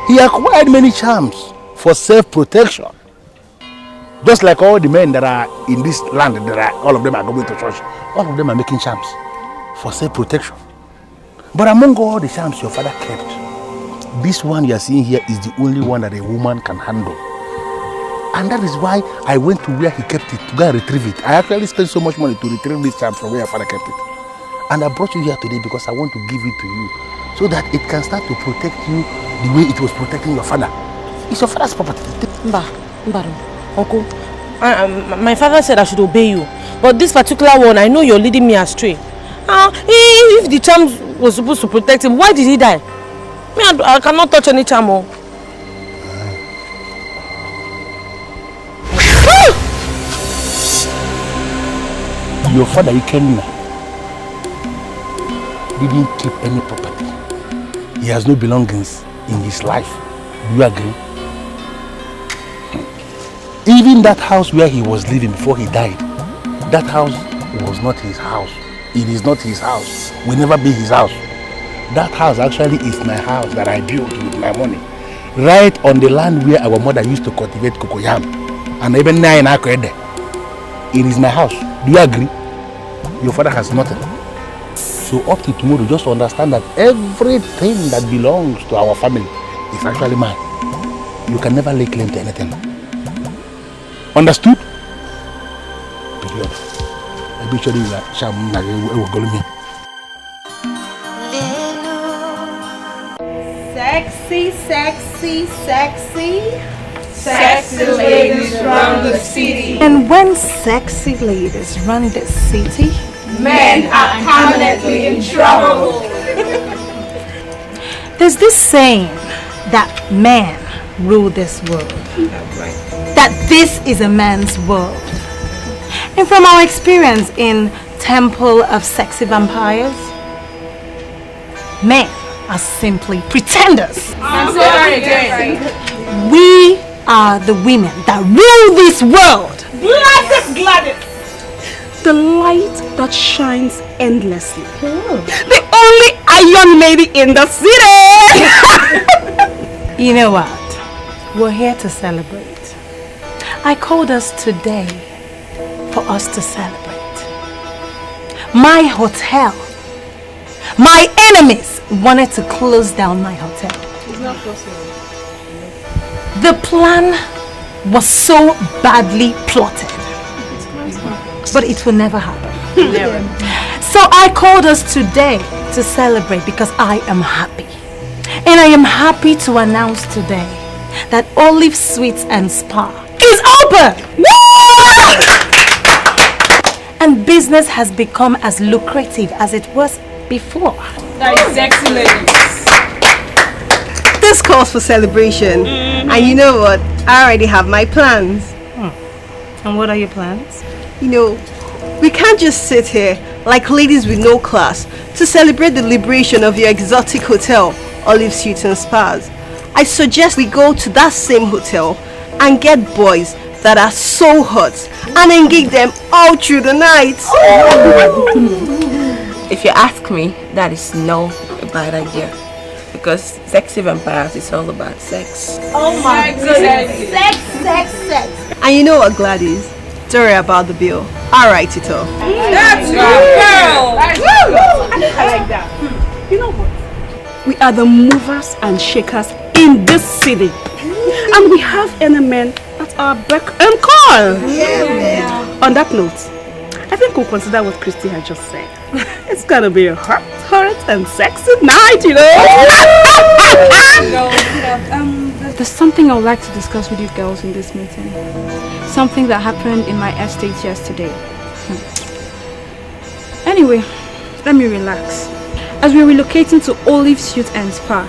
He acquired many charms for self-protection. Just like all the men that are in this land, all of them are going to church. All of them are making charms for self-protection. But among all the charms your father kept, this one you are seeing here is the only one that a woman can handle. And that is why I went to where he kept it to go and retrieve it. I actually spent so much money to retrieve this charm from where your father kept it. And I brought you here today because I want to give it to you so that it can start to protect you the way it was protecting your father. It's your father's property. Uncle, my father said I should obey you. But this particular one, I know you're leading me astray. If the charm was supposed to protect him, why did he die? Me, I cannot touch any charm. Your father, Ikenna, didn't keep any property. He has no belongings in his life. Do you agree? Even that house where he was living before he died, that house was not his house. It is not his house. Will never be his house. That house actually is my house that I built with my money. Right on the land where our mother used to cultivate cocoyam. And even now in Akwede. It is my house. Do you agree? Your father has nothing. So up to tomorrow, just understand that everything that belongs to our family is actually mine. You can never lay claim to anything. Understood? Period. I be sure you are Sexy, sexy, sexy. Sexy ladies run the city. And when sexy ladies run the city, men are permanently in trouble. There's this saying that men rule this world. That this is a man's world. And from our experience in Temple of Sexy Vampires, men are simply pretenders. I'm sorry again. We are the women that rule this world. Gladys. The light that shines endlessly. The only iron lady in the city. You know what? We're here to celebrate. I called us today for us to celebrate. My hotel. My enemies wanted to close down my hotel. It's not possible. The plan was so badly plotted. But it will never happen. Never. So I called us today to celebrate because I am happy. And I am happy to announce today that Olive Sweets and Spa is open! And business has become as lucrative as it was before. That is sexy ladies. This calls for celebration. And you know what? I already have my plans. And what are your plans? You know, we can't just sit here like ladies with no class to celebrate the liberation of your exotic hotel, Olive Suites and Spas. I suggest we go to that same hotel and get boys that are so hot and engage them all through the night. If you ask me, that is no a bad idea. Because Sexy Vampires is all about sex. Oh my goodness. Sex, sex, sex. And you know what, Gladys? Don't worry about the bill. I'll write it off. That's my girl. I like that. You know what? We are the movers and shakers in this city. And we have any men at our beck and call. Yeah, man. On that note, I think we'll consider what Christy had just said. It's gonna be a hot and sexy night, you know? There's something I would like to discuss with you girls in this meeting. Something that happened in my estate yesterday. Anyway, let me relax. As we're relocating to Olive's Youth and Spa,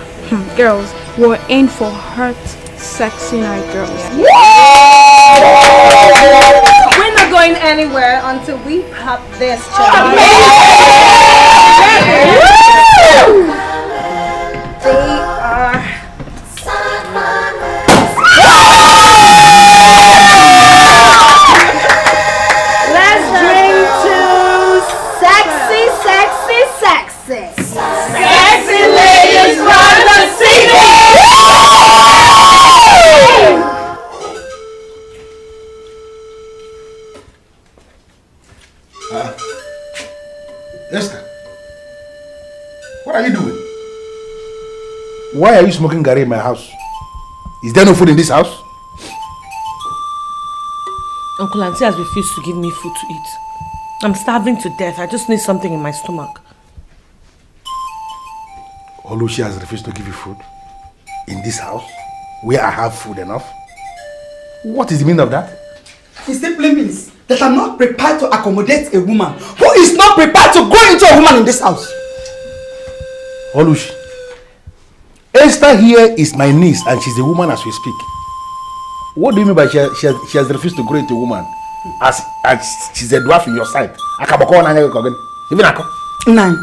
girls, we're in for hot, sexy night, girls. We're not going anywhere until we pop this child. They are... Let's drink to sexy, sexy, sexy. Sexy ladies run the city! Esther, what are you doing? Why are you smoking Gary in my house? Is there no food in this house? Uncle Auntie has refused to give me food to eat. I'm starving to death. I just need something in my stomach. Oluchi has refused to give you food in this house where I have food enough. What is the meaning of that? It simply means that I'm not prepared to accommodate a woman who is not prepared to grow into a woman in this house. Oluchi, Esther here is my niece and she's a woman as we speak. What do you mean by she has refused to grow into a woman as she's a dwarf in your sight? Nine.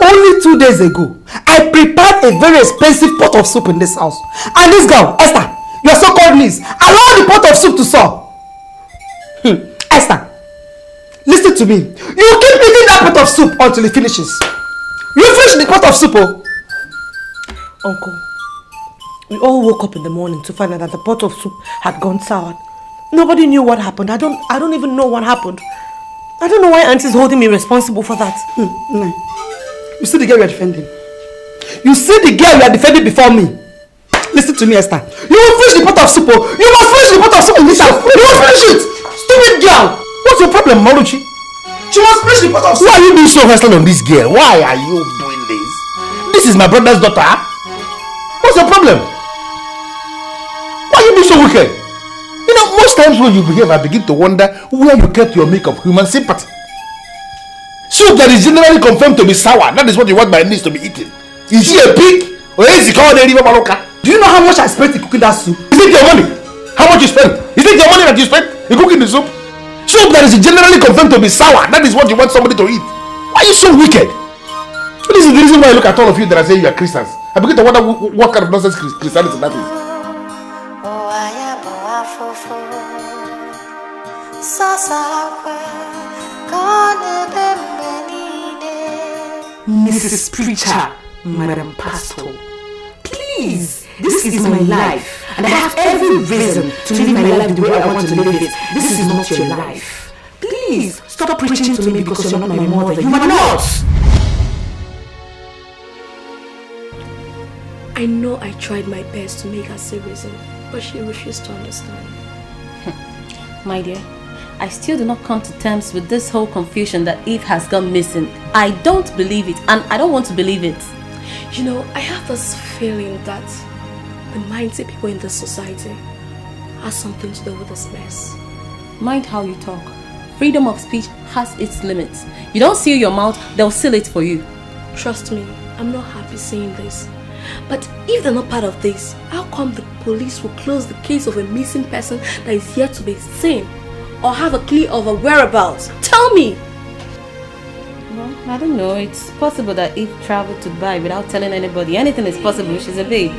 Only 2 days ago, I prepared a very expensive pot of soup in this house. And this girl, Esther, your so-called niece, allowed the pot of soup to sour. Esther, listen to me. You keep eating that pot of soup until it finishes. You finish the pot of soup, oh. Uncle, we all woke up in the morning to find out that the pot of soup had gone sour. Nobody knew what happened. I don't even know what happened. I don't know why Auntie's holding me responsible for that. No. You see the girl you are defending? You see the girl you are defending before me? Listen to me, Esther. You will finish the pot of soup. You must finish the pot of soup in this house. You must finish it. Stupid girl. What's your problem, Maruchi? She must finish the pot of soup. Why are you being so hostile on this girl? Why are you doing this? This is my brother's daughter. What's your problem? Why are you being so wicked? You know, most times when you behave, I begin to wonder where you kept your make of human sympathy. Soup that is generally confirmed to be sour, that is what you want my niece to be eating. Is she a pig? Or is he called a river maloka? Do you know how much I spent in cooking that soup? Is it your money? How much you spent? Is it your money that you spent in cooking the soup? Soup that is generally confirmed to be sour, that is what you want somebody to eat. Why are you so wicked? This is the reason why I look at all of you that I say you are Christians. I begin to wonder what kind of nonsense Christianity that is. Mrs. Preacher, Madam Pastor, please, this is my life and I have every reason to live my life the way I want to live it. This is not your life. Please, stop preaching to me because you're not my mother. You are not! I know I tried my best to make her see reason, but she refused to understand. My dear, I still do not come to terms with this whole confusion that Eve has gone missing. I don't believe it, and I don't want to believe it. You know, I have this feeling that the mighty people in this society has something to do with this mess. Mind how you talk. Freedom of speech has its limits. You don't seal your mouth, they'll seal it for you. Trust me, I'm not happy seeing this. But if they're not part of this, how come the police will close the case of a missing person that is yet to be seen? Or have a clue of her whereabouts? Tell me! Well, I don't know. It's possible that Eve traveled to Dubai without telling anybody. Anything is possible. She's a babe.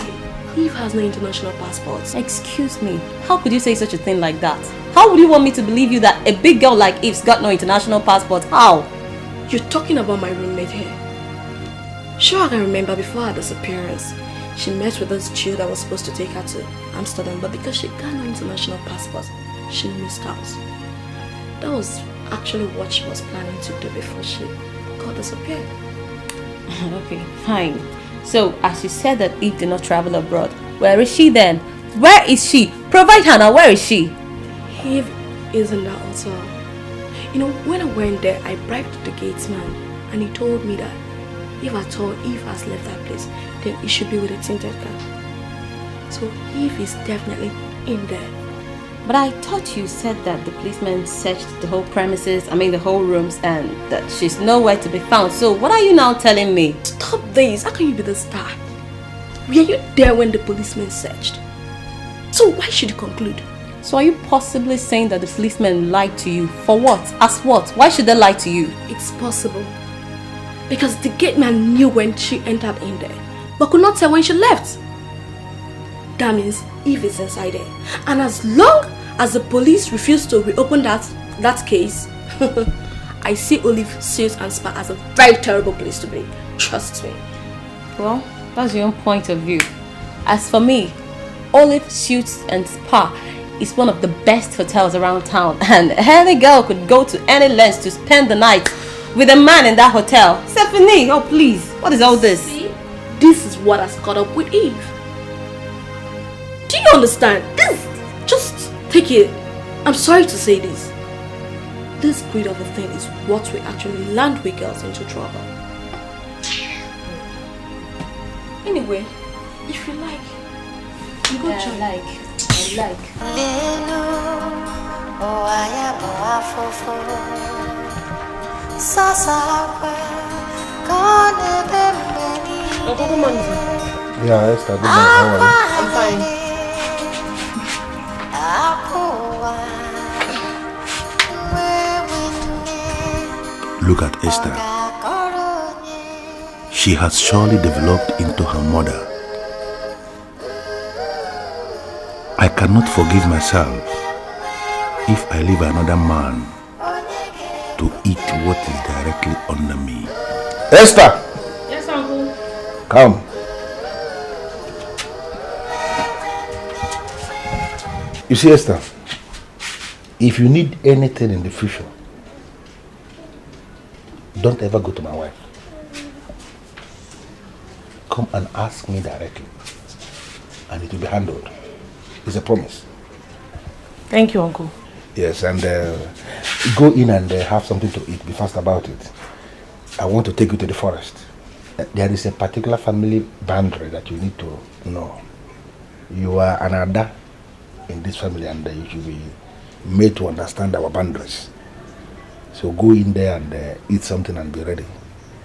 Eve has no international passports. Excuse me. How could you say such a thing like that? How would you want me to believe you that a big girl like Eve's got no international passport? How? You're talking about my roommate here. Sure, I can remember before her disappearance, she met with this Jew that was supposed to take her to Amsterdam, but because she got no international passport, she missed out. That was actually what she was planning to do before she got disappeared. Okay, fine. So, as you said that Eve did not travel abroad, where is she then? Where is she? Provide her now, where is she? Eve is in that hotel. You know, when I went there, I bribed the gatesman, and he told me that if at all Eve has left that place, then it should be with a tinted car. So Eve is definitely in there. But I thought you said that the policeman searched the whole premises, the whole rooms, and that she's nowhere to be found. So what are you now telling me? Stop this. How can you be the star? Were you there when the policeman searched? So why should you conclude? So are you possibly saying that the policeman lied to you? For what? As what? Why should they lie to you? It's possible. Because the gate man knew when she entered in there, but could not tell when she left. That means Eve is inside there. And as long as the police refuse to reopen that case, I see Olive Suits and Spa as a very terrible place to be. Trust me. Well, that's your own point of view. As for me, Olive Suits and Spa is one of the best hotels around town, and any girl could go to any lengths to spend the night with a man in that hotel. Stephanie, oh please, what is all this? See? This is what has caught up with Eve. Do you understand? Just take it. I'm sorry to say this. This breed of a thing is what will actually land we girls into trouble. Anyway, if you like, you go join. I like. Yeah, Esther, good night. How are you? I'm fine. Look at Esther. She has surely developed into her mother. I cannot forgive myself if I leave another man to eat what is directly under me. Esther! Yes, Uncle. Come. You see, Esther, if you need anything in the future, don't ever go to my wife. Come and ask me directly, and it will be handled. It's a promise. Thank you, Uncle. Yes, and go in and have something to eat. Be fast about it. I want to take you to the forest. There is a particular family boundary that you need to know. You are an Ada in this family, and you should be made to understand our boundaries. So go in there and eat something and be ready.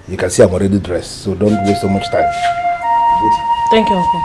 You can see I'm already dressed, so don't waste so much time. Good. Thank you, Uncle.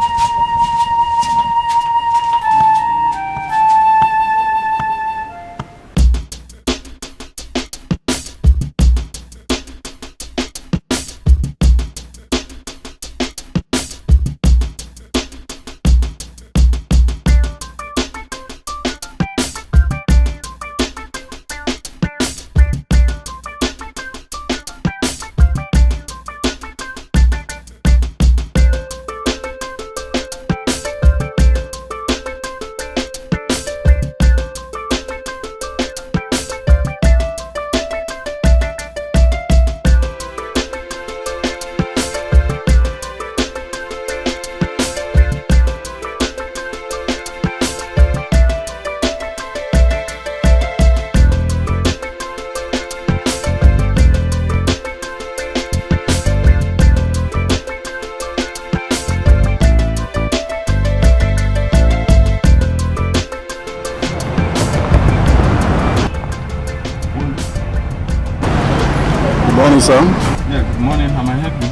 Sir? Yeah, good morning. How may I help you?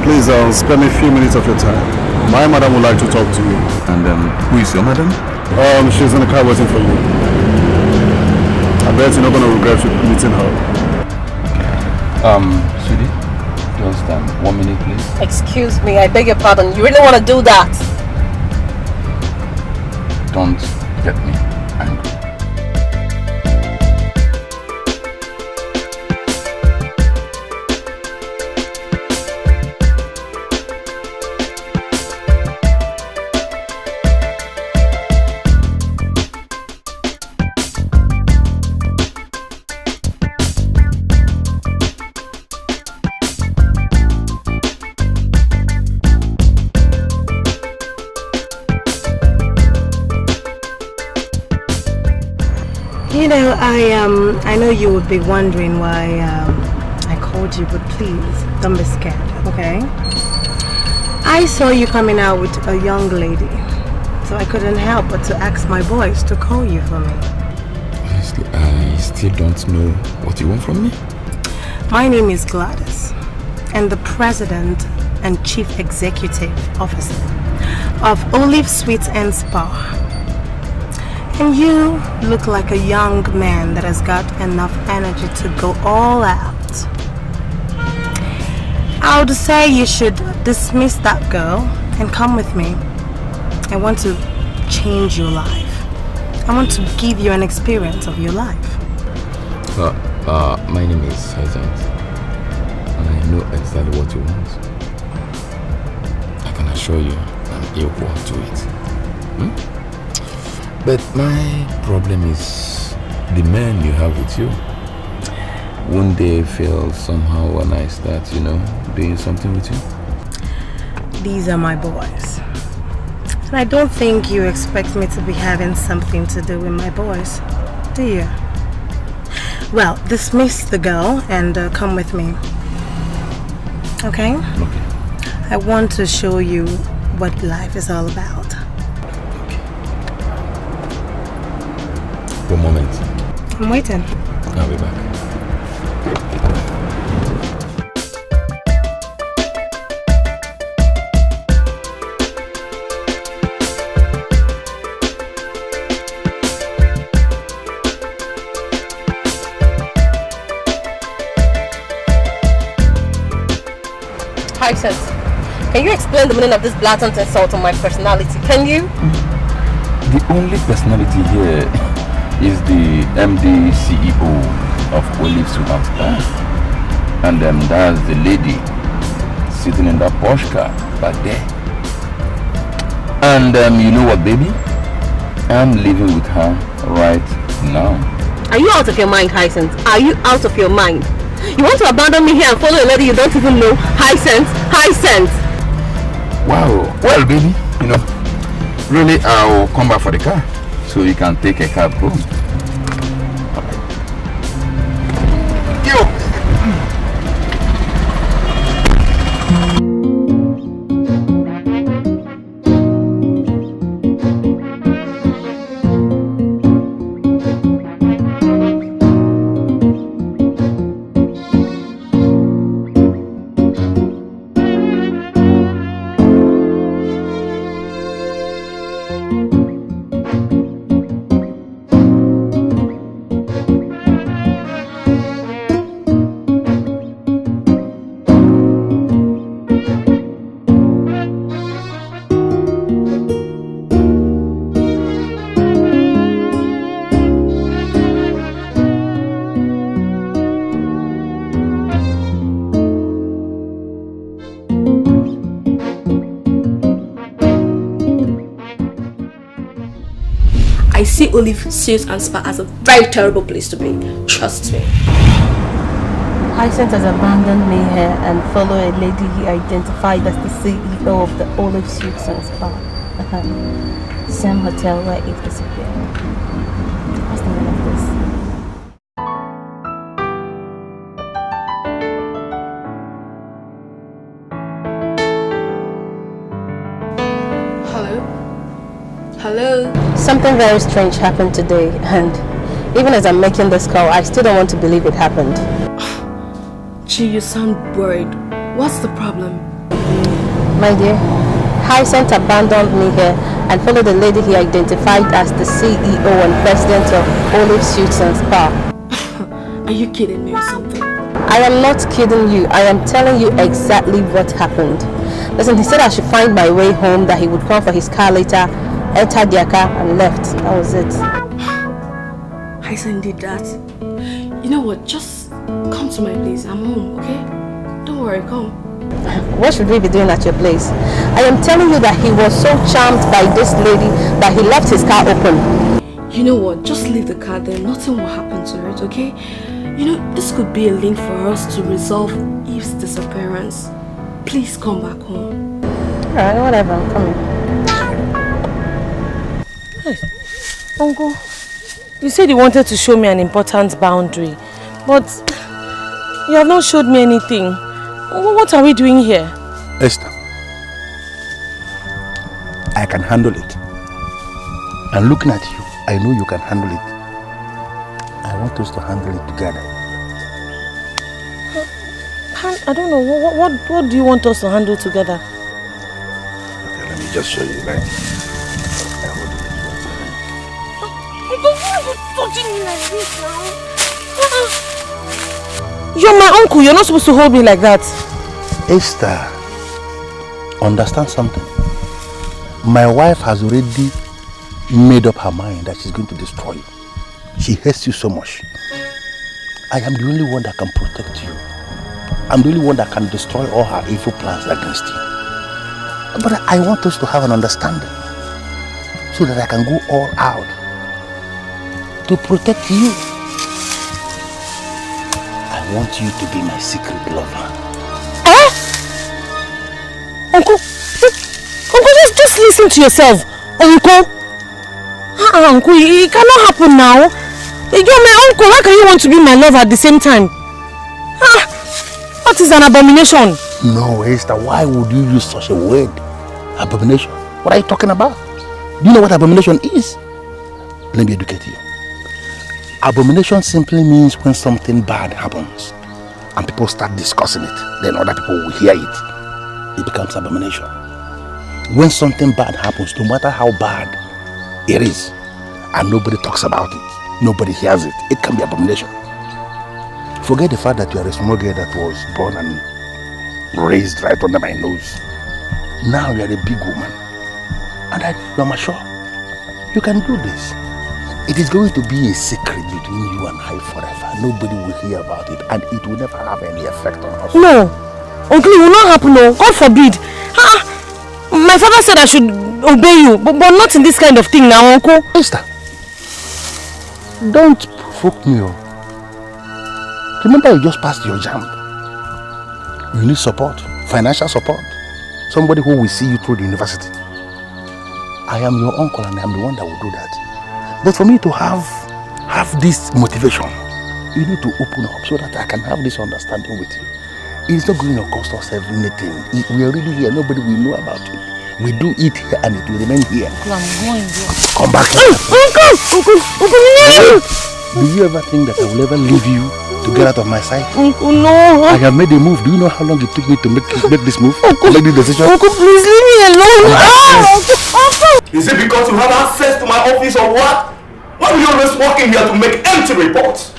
Please spare me a few minutes of your time. My madam would like to talk to you. And who is your madam? She's in the car waiting for you. I bet you're not going to regret meeting her. Shady, just 1 minute, please. Excuse me, I beg your pardon. You really want to do that? Don't get me angry. I know you would be wondering why I called you, but please, don't be scared, okay? I saw you coming out with a young lady, so I couldn't help but to ask my boys to call you for me. Honestly, I still don't know what you want from me. My name is Gladys, and the President and Chief Executive Officer of Olive Suites and Spa. And you look like a young man that has got enough energy to go all out. I would say you should dismiss that girl and come with me. I want to change your life. I want to give you an experience of your life. My name is Hyacinth, and I know exactly what you want. I can assure you I'm equal to it. But my problem is the men you have with you. Won't they feel somehow when I start, doing something with you? These are my boys. And I don't think you expect me to be having something to do with my boys, do you? Well, dismiss the girl and come with me. Okay? Okay. I want to show you what life is all about. One moment. I'm waiting. I'll be back. Hyacinth, can you explain the meaning of this blatant insult on my personality? Can you? The only personality here is the MD CEO of Olive Suites and Spa. And that's the lady sitting in that Porsche car back there. And you know what, baby? I'm living with her right now. Are you out of your mind, Hyacinth? Are you out of your mind? You want to abandon me here and follow a lady you don't even know? Hyacinth! Hyacinth! Wow. Well, baby, really, I'll come back for the car so you can take a cab home. I see Olive Suites and Spa as a very terrible place to be. Trust me. Hyacinth has abandoned me here and followed a lady he identified as the CEO of the Olive Suites and Spa. Same hotel where it disappeared. What's the meaning of this? Hello? Something very strange happened today, and even as I'm making this call, I still don't want to believe it happened. Gee, you sound worried. What's the problem? My dear, Hyacinth abandoned me here and followed the lady he identified as the CEO and president of Olive Suites and Spa. Are you kidding me or something? I am not kidding you. I am telling you exactly what happened. Listen, he said I should find my way home, that he would come for his car later, entered their car and left. That was it. Hyacinth did that. You know what? Just come to my place. I'm home, okay? Don't worry, come. What should we be doing at your place? I am telling you that he was so charmed by this lady that he left his car open. You know what? Just leave the car there. Nothing will happen to it, okay? You know, this could be a link for us to resolve Eve's disappearance. Please come back home. Alright, whatever. I'm coming. Hey, Uncle. You said you wanted to show me an important boundary, but you have not showed me anything. What are we doing here? Esther, I can handle it. And looking at you, I know you can handle it. I want us to handle it together. I don't know. What do you want us to handle together? Okay, let me just show you. Like, Why are you touching me like this now? You're my uncle. You're not supposed to hold me like that. Esther, understand something. My wife has already made up her mind that she's going to destroy you. She hates you so much. I am the only one that can protect you. I'm the only one that can destroy all her evil plans against you. But I want us to have an understanding so that I can go all out to protect you. I want you to be my secret lover. Uncle, just listen to yourself. Uncle, Uncle, it cannot happen now. You're my uncle. How can you want to be my lover at the same time? What is an abomination? No, Esther, why would you use such a word? Abomination? What are you talking about? Do you know what abomination is? Let me educate you. Abomination simply means when something bad happens and people start discussing it, then other people will hear it. It becomes abomination. When something bad happens, no matter how bad it is, and nobody talks about it, nobody hears it, it can be abomination. Forget the fact that you are a small girl that was born and raised right under my nose. Now you are a big woman, and you are mature. You can do this. It is going to be a secret between you and I forever. Nobody will hear about it, and it will never have any effect on us. No, Uncle, it will not happen. No, God forbid. My father said I should obey you, but not in this kind of thing now, Uncle. Esther, don't provoke me. Remember, you just passed your jam. You need support, financial support. Somebody who will see you through the university. I am your uncle and I am the one that will do that. But for me to have this motivation, you need to open up so that I can have this understanding with you. It's not going to cost us anything. We are really here. Nobody will know about it. We do it here and it will remain here. Uncle, I'm going here. Come back here. Uncle, do you ever think that I will ever leave you to get out of my sight? Uncle, no. I have made a move. Do you know how long it took me to make this move? Uncle, to make this decision? Uncle, please leave me alone. Uncle. Is it because you have access to my office or what? Why will you always walk in here to make empty reports?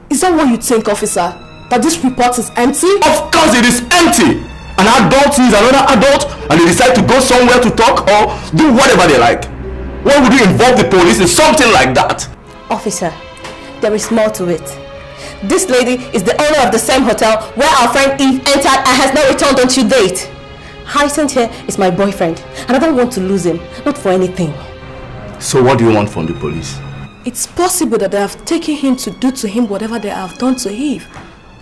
Is that what you think, officer? That this report is empty? Of course it is empty! An adult sees another adult and they decide to go somewhere to talk or do whatever they like. Why would you involve the police in something like that? Officer, there is more to it. This lady is the owner of the same hotel where our friend Eve entered and has not returned until date. Hyacinth here is my boyfriend and I don't want to lose him, not for anything. So what do you want from the police? It's possible that they have taken him to do to him whatever they have done to Eve.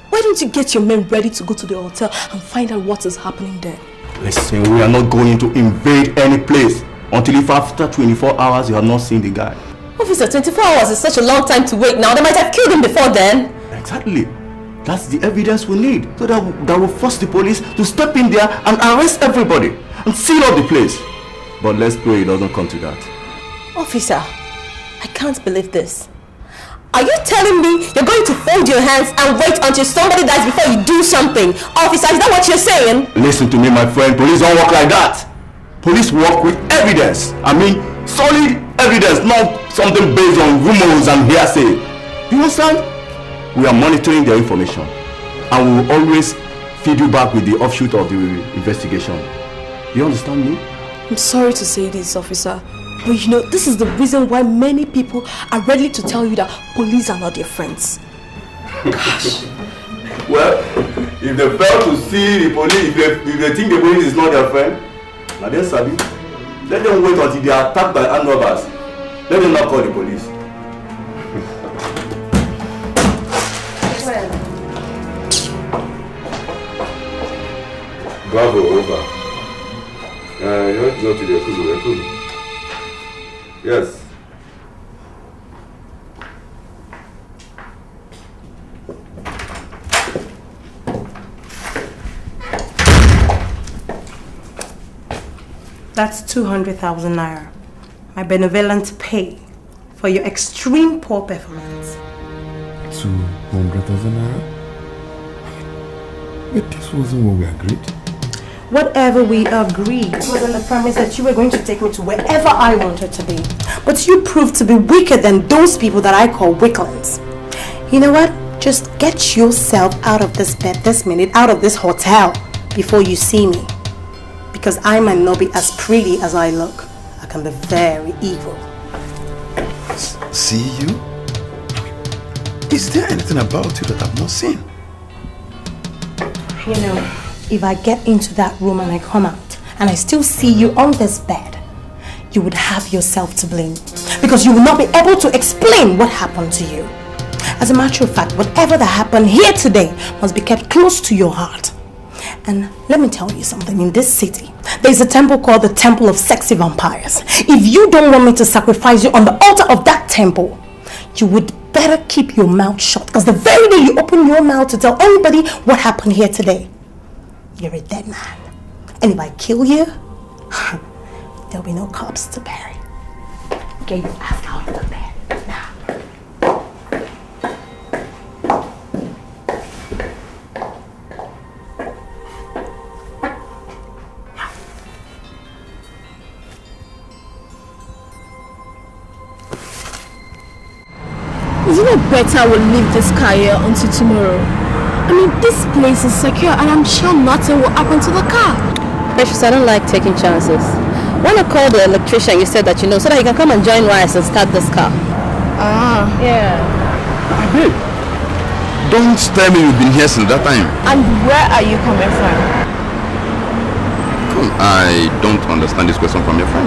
Why don't you get your men ready to go to the hotel and find out what is happening there? Listen, we are not going to invade any place until if after 24 hours you have not seen the guy. Officer, 24 hours is such a long time to wait now. They might have killed him before then. Exactly. That's the evidence we need. So that will force the police to step in there and arrest everybody and seal up the place. But let's pray it doesn't come to that. Officer, I can't believe this. Are you telling me you're going to fold your hands and wait until somebody dies before you do something? Officer, is that what you're saying? Listen to me, my friend. Police don't work like that. Police work with evidence. I mean, solid evidence, not something based on rumors and hearsay. You understand? We are monitoring their information and we will always feed you back with the offshoot of the investigation. You understand me? I'm sorry to say this, officer. But you know, this is the reason why many people are ready to tell you that police are not their friends. Gosh. Well, if they fail to see the police, if they think the police is not their friend, now they're sabi. Let them wait until they are attacked by armed robbers. Let them not call the police. Bravo, over. You want to go to the Ugezu? Yes. That's 200,000 naira. My benevolent pay for your extreme poor performance. 200,000 naira? But this wasn't what we agreed. Whatever we agreed was on the premise that you were going to take me to wherever I wanted to be. But you proved to be weaker than those people that I call weaklings. You know what? Just get yourself out of this bed this minute, out of this hotel, before you see me. Because I might not be as pretty as I look. I can be very evil. See you? Is there anything about you that I've not seen? You know, if I get into that room and I come out and I still see you on this bed, you would have yourself to blame because you will not be able to explain what happened to you. As a matter of fact, whatever that happened here today must be kept close to your heart. And let me tell you something, in this city, there is a temple called the Temple of Sexy Vampires. If you don't want me to sacrifice you on the altar of that temple, you would better keep your mouth shut, because the very day you open your mouth to tell anybody what happened here today, you're a dead man. And if I kill you, there'll be no corpse to bury. Get your ass out of the bed now. Isn't it better we'll leave this car here until tomorrow? I mean, this place is secure and I'm sure nothing will happen to the car. Precious, I don't like taking chances. When I called the electrician, you said that you know, so that he can come and join Rice and start this car. Ah. Yeah. Babe, don't tell me you've been here since that time. And where are you coming from? I don't understand this question from your friend.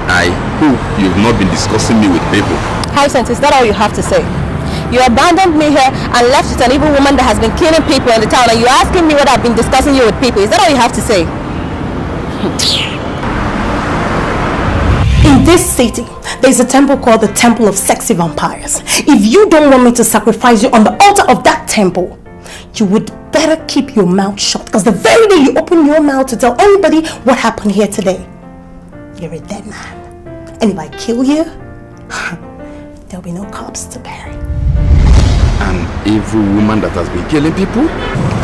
I hope you've not been discussing me with people. High sense, is that all you have to say? You abandoned me here and left with an evil woman that has been killing people in the town, and you're asking me whether I've been discussing you with people. Is that all you have to say? In this city, there's a temple called the Temple of Sexy Vampires. If you don't want me to sacrifice you on the altar of that temple, you would better keep your mouth shut, because the very day you open your mouth to tell anybody what happened here today, you're a dead man. And if I kill you, there'll be no corpse to bury. An evil woman that has been killing people?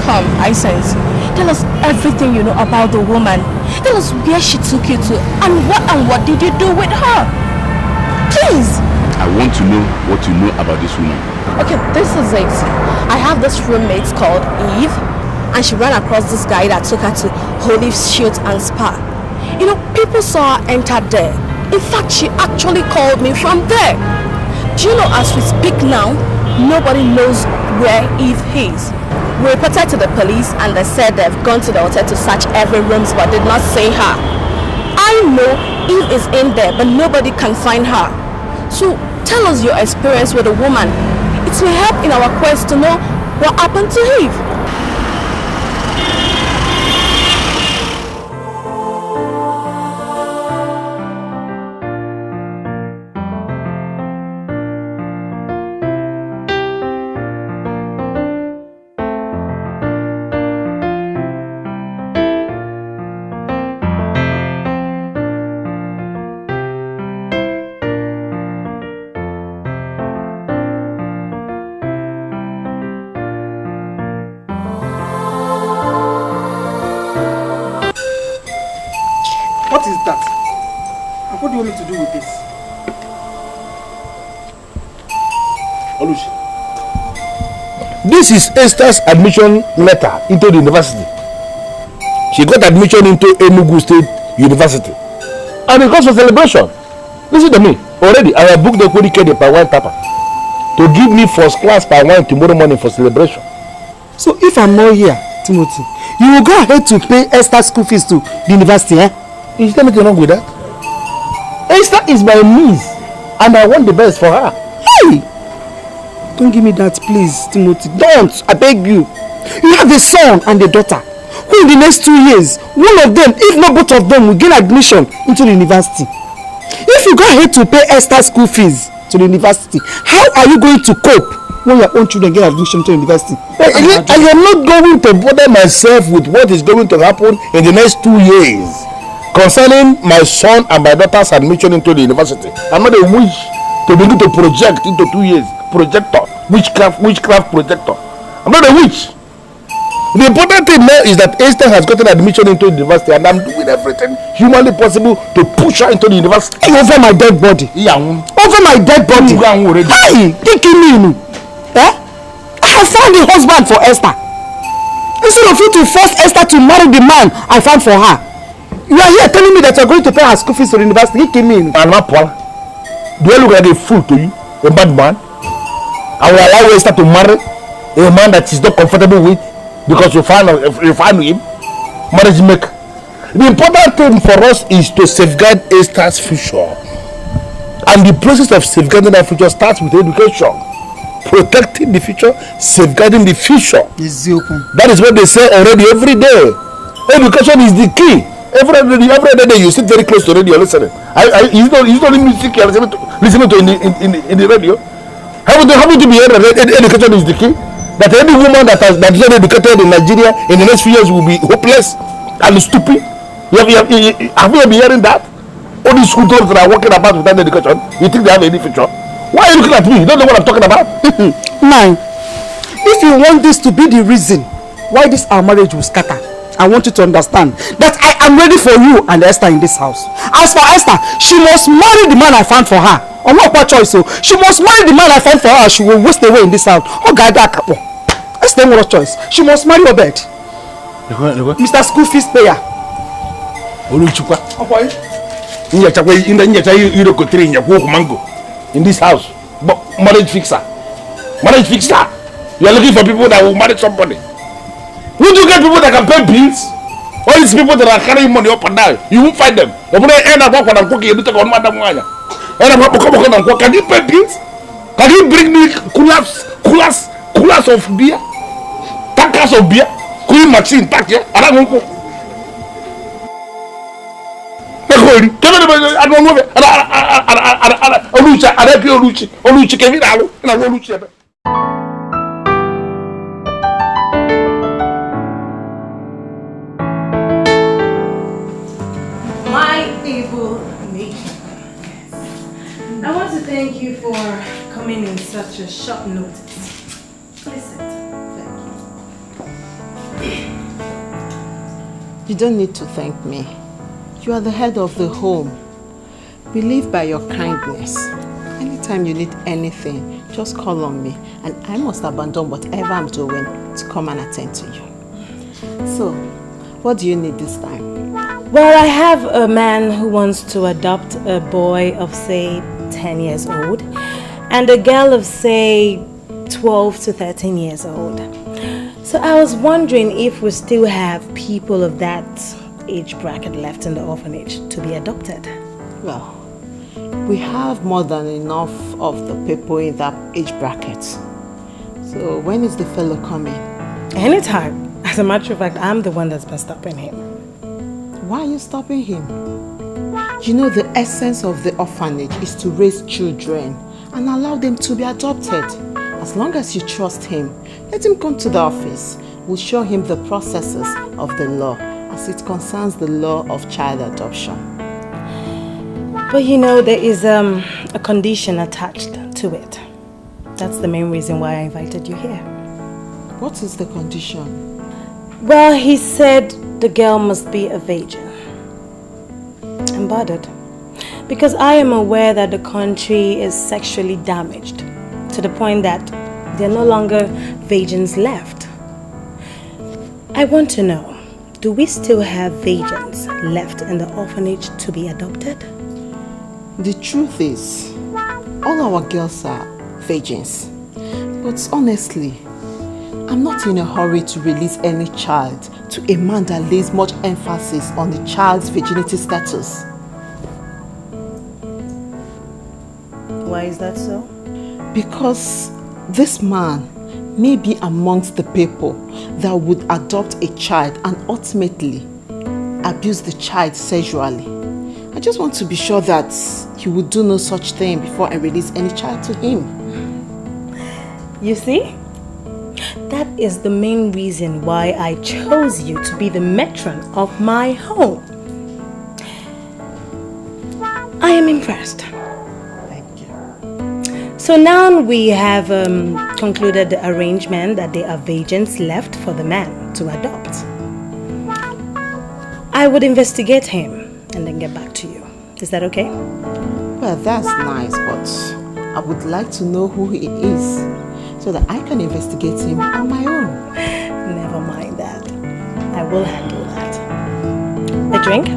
Come, I sense. Tell us everything you know about the woman. Tell us where she took you to and what did you do with her? Please! I want to know what you know about this woman. Okay, this is it. I have this roommate called Eve, and she ran across this guy that took her to Holy Shoot and Spa. You know, people saw her enter there. In fact, she actually called me from there. Do you know, as we speak now, nobody knows where Eve is. We reported to the police and they said they've gone to the hotel to search every room but did not see her. I know Eve is in there, but nobody can find her. So tell us your experience with the woman. It will help in our quest to know what happened to Eve. What is that? And what do you want me to do with this? Oluchi, this is Esther's admission letter into the university. She got admission into Enugu State University. And it comes for celebration. Listen to me. Already, I have booked the Kodike per wine tapa to give me first class per wine tomorrow morning for celebration. So if I'm not here, Timothy, you will go ahead to pay Esther's school fees to the university, eh? Is there anything wrong with that? Esther is my niece, and I want the best for her. Hey! Don't give me that, please, Timothy. Don't! I beg you. You have a son and a daughter who in the next 2 years, one of them, if not both of them, will gain admission into the university. If you go ahead to pay Esther's school fees to the university, how are you going to cope when your own children get admission to the university? I am not going to bother myself with what is going to happen in the next 2 years concerning my son and my daughter's admission into the university. I'm not a witch to begin to project into 2 years. Projector, witchcraft projector. I'm not a witch. The important thing now is that Esther has gotten admission into the university, and I'm doing everything humanly possible to push her into the university. Over my dead body. Yeah. Over my dead body. Hey, taking me. Eh? I have found a husband for Esther. Instead of you to force Esther to marry the man I found for her, you are here telling me that you are going to pay her school fees to the university. Taking me. I'm not Paul. Do I look like a fool to you? A bad man? I will allow Esther to marry a man that she's not comfortable with because you find him marriage maker. The important thing for us is to safeguard Esther's future, and the process of safeguarding her future starts with education. Protecting the future, safeguarding the future. That is what they say already every day. Education is the key. Every day you sit very close to radio listening. It's not only music you're listening to in the radio. Haven't you be heard that education is the key? That any woman that is not educated in Nigeria in the next few years will be hopeless and stupid. Have you been hearing that? All these school girls that are walking about without education, you think they have any future? Why are you looking at me? You don't know what I'm talking about? Nine. If you want this to be the reason why this our marriage will scatter, I want you to understand that I am ready for you and Esther in this house. As for Esther, she must marry the man I found for her. Or not what choice, so she must marry the man I found for her. She will waste away in this house. Oh God, Esther, what choice? She must marry Obed. Mr. School fees payer. In this house, but marriage fixer. Marriage fixer. You are looking for people that will marry somebody. Would you get people that can pay bills? All these people that are carrying money up and down, you won't find them. Can you pay bills? Can you bring me coolers of beer? Tankers of beer? Cooling machine, tank, yeah? I don't know. My able nation. I want to thank you for coming in such a short notice. Listen, thank you. You don't need to thank me. You are the head of the home. We live by your kindness. Anytime you need anything, just call on me, and I must abandon whatever I'm doing to come and attend to you. So, what do you need this time? Well, I have a man who wants to adopt a boy of, say, 10 years old, and a girl of, say, 12 to 13 years old. So I was wondering if we still have people of that age bracket left in the orphanage to be adopted. Well, we have more than enough of the people in that age bracket. So when is the fellow coming? Anytime. As a matter of fact, I'm the one that's been stopping him. Why are you stopping him? You know, the essence of the orphanage is to raise children and allow them to be adopted. As long as you trust him, let him come to the office. We'll show him the processes of the law as it concerns the law of child adoption. But you know, there is a condition attached to it. That's the main reason why I invited you here. What is the condition? Well, he said the girl must be a virgin. I'm bothered because I am aware that the country is sexually damaged to the point that there are no longer virgins left. I want to know, do we still have virgins left in the orphanage to be adopted? The truth is, all our girls are virgins. But honestly, I'm not in a hurry to release any child to a man that lays much emphasis on the child's virginity status. Why is that so? Because this man may be amongst the people that would adopt a child and ultimately abuse the child sexually. I just want to be sure that he would do no such thing before I release any child to him. You see? That is the main reason why I chose you to be the matron of my home. I am impressed. Thank you. So now we have concluded the arrangement that there are agents left for the man to adopt. I would investigate him and then get back to you. Is that okay? Well, that's nice, but I would like to know who he is so that I can investigate him on my own. Never mind that. I will handle that. A drink?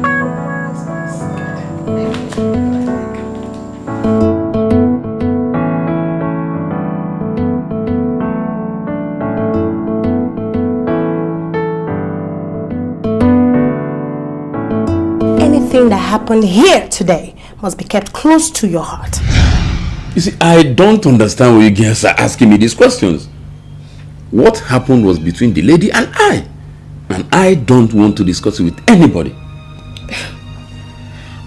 Anything that happened here today must be kept close to your heart. You see, I don't understand why you guys are asking me these questions. What happened was between the lady and I don't want to discuss it with anybody.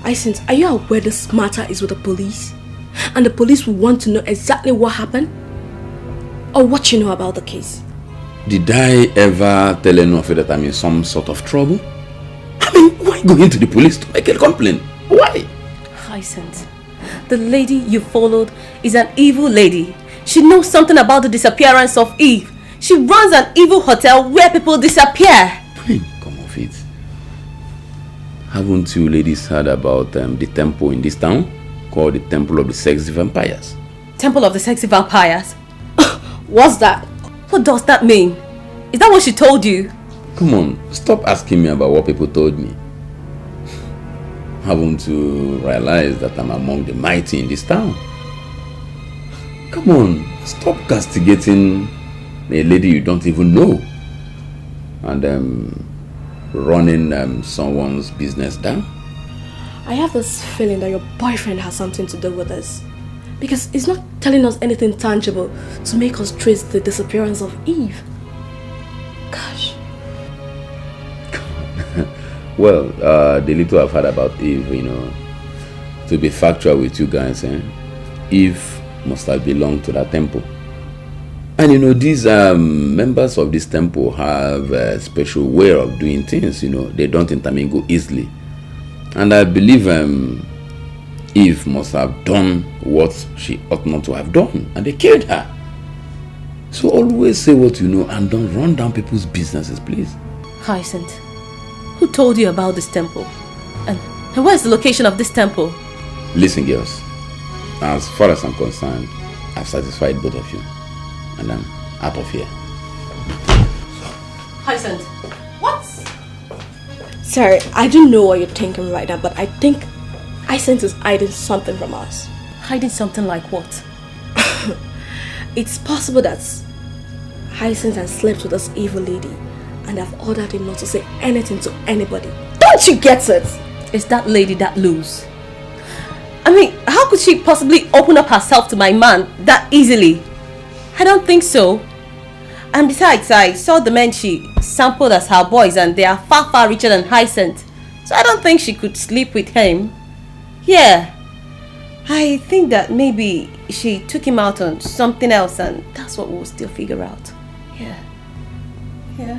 Hyacinth, are you aware this matter is with the police? And the police will want to know exactly what happened? Or what you know about the case? Did I ever tell anyone that I'm in some sort of trouble? I mean, why go into the police to make a complaint? Why? Hyacinth, the lady you followed is an evil lady. She knows something about the disappearance of Eve. She runs an evil hotel where people disappear. Come off it. Haven't you ladies heard about the temple in this town called the Temple of the Sexy Vampires? Temple of the Sexy Vampires? What's that? What does that mean? Is that what she told you? Come on, stop asking me about what people told me. Haven't you realized that I'm among the mighty in this town? Come on, stop castigating a lady you don't even know and running someone's business down. I have this feeling that your boyfriend has something to do with this. Because he's not telling us anything tangible to make us trace the disappearance of Eve. Gosh. Well, the little I've heard about Eve, to be factual with you guys, Eve must have belonged to that temple. And these members of this temple have a special way of doing things, they don't intermingle easily. And I believe Eve must have done what she ought not to have done, and they killed her. So always say what you know and don't run down people's businesses, please. Hyacinth, who told you about this temple? And where's the location of this temple? Listen, girls, as far as I'm concerned, I've satisfied both of you. And I'm out of here. Hyacinth, what? Sorry, I don't know what you're thinking right now, but I think Hyacinth is hiding something from us. Hiding something like what? It's possible that Hyacinth has slept with this evil lady and I've ordered him not to say anything to anybody. Don't you get it? Is that lady that loose? I mean, how could she possibly open up herself to my man that easily? I don't think so. And besides, I saw the men she sampled as her boys and they are far, far richer than Hyacinth. So I don't think she could sleep with him. Yeah. I think that maybe she took him out on something else and that's what we'll still figure out. Yeah. Yeah.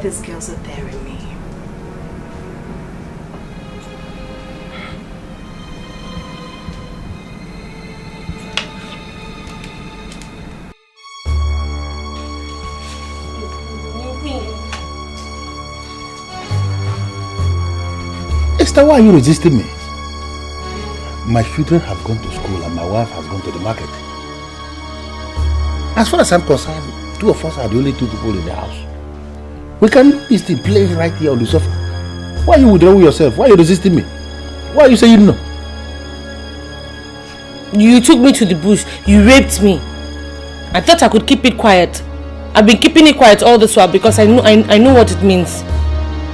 These girls are daring me. Esther, why are you resisting me? My children have gone to school and my wife has gone to the market. As far as I'm concerned, two of us are the only two people in the house. We can do this thing playing right here on the sofa. Why are you withdrawing yourself? Why are you resisting me? Why are you saying no? You took me to the bush. You raped me. I thought I could keep it quiet. I've been keeping it quiet all this while because I know what it means.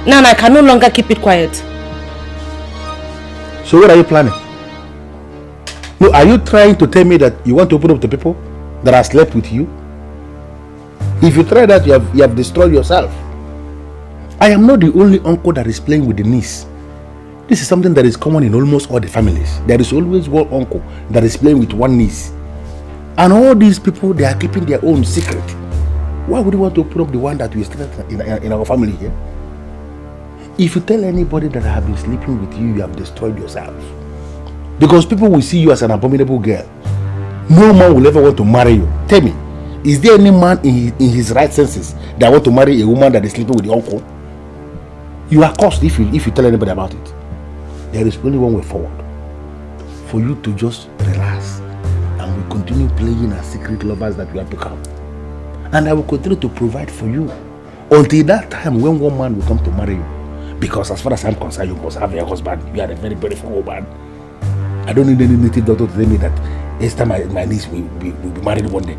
Now I can no longer keep it quiet. So what are you planning? No, are you trying to tell me that you want to open up to people that have slept with you? If you try that, you have destroyed yourself. I am not the only uncle that is playing with the niece. This is something that is common in almost all the families. There is always one uncle that is playing with one niece. And all these people, they are keeping their own secret. Why would you want to open up the one that we started in our family here? If you tell anybody that I have been sleeping with you, you have destroyed yourself. Because people will see you as an abominable girl. No man will ever want to marry you. Tell me, is there any man in his right senses that want to marry a woman that is sleeping with the uncle? You are cursed if you tell anybody about it. There is only one way forward. For you to just relax and we continue playing as secret lovers that we have become. And I will continue to provide for you until that time when one man will come to marry you. Because as far as I'm concerned, you must have a husband. You are a very beautiful woman. I don't need any native doctor to tell me that Esther, my niece, will be married one day.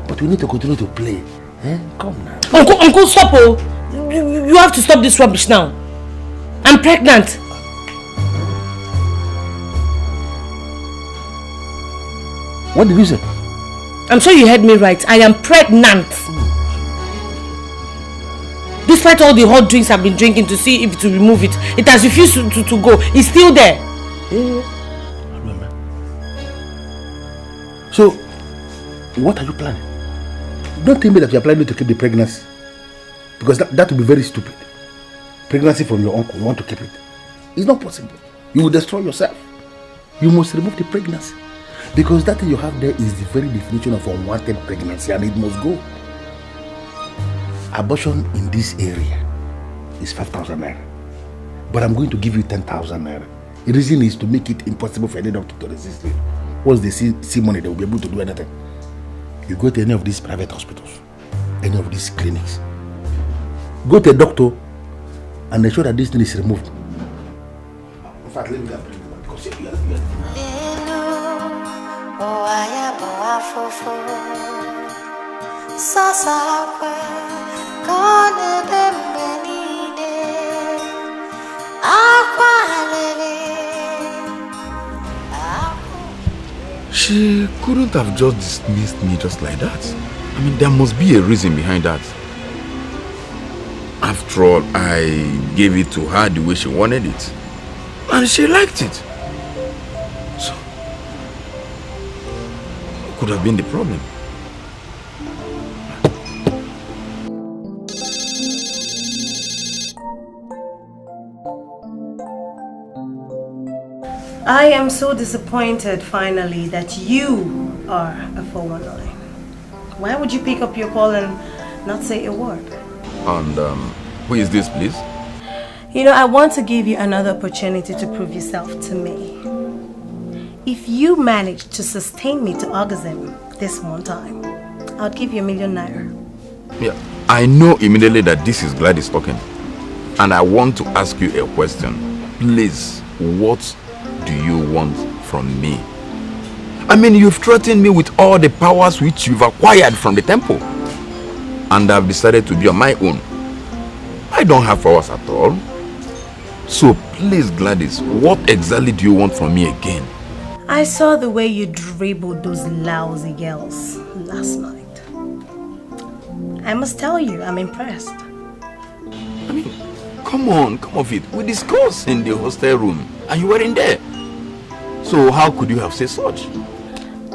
But we need to continue to play. Eh? Come now. Uncle, stop! Oh. You have to stop this rubbish now. I'm pregnant. What did you say? I'm sure you heard me right. I am pregnant. Despite all the hot drinks I've been drinking to see if to remove it, it has refused to go. It's still there. Yeah. So, what are you planning? Don't tell me that you are planning to keep the pregnancy. Because that would be very stupid. Pregnancy from your uncle, you want to keep it. It's not possible. You will destroy yourself. You must remove the pregnancy. Because that thing you have there is the very definition of unwanted pregnancy and it must go. Abortion in this area is 5,000 naira. But I'm going to give you 10,000 naira. The reason is to make it impossible for any doctor to resist it. Once they see money, they will be able to do anything. You go to any of these private hospitals, any of these clinics. Go to a doctor and ensure that this thing is removed. In fact, let me go and bring you one because you are She couldn't have just dismissed me just like that. I mean, there must be a reason behind that. After all, I gave it to her the way she wanted it. And she liked it. So, what could have been the problem? I am so disappointed finally that you are a 419. Why would you pick up your call and not say a word? And who is this, please? You know, I want to give you another opportunity to prove yourself to me. If you manage to sustain me to orgasm this one time, I'll give you ₦1,000,000 naira. Yeah, I know immediately that this is Gladys talking. And I want to ask you a question. Please, what do you want from me? I mean, you've threatened me with all the powers which you've acquired from the temple. And I've decided to be on my own. I don't have powers at all. So please, Gladys, what exactly do you want from me again? I saw the way you dribbled those lousy girls last night. I must tell you, I'm impressed. I mean, come on, come off it. We discussed in the hostel room and you weren't there. So how could you have said such?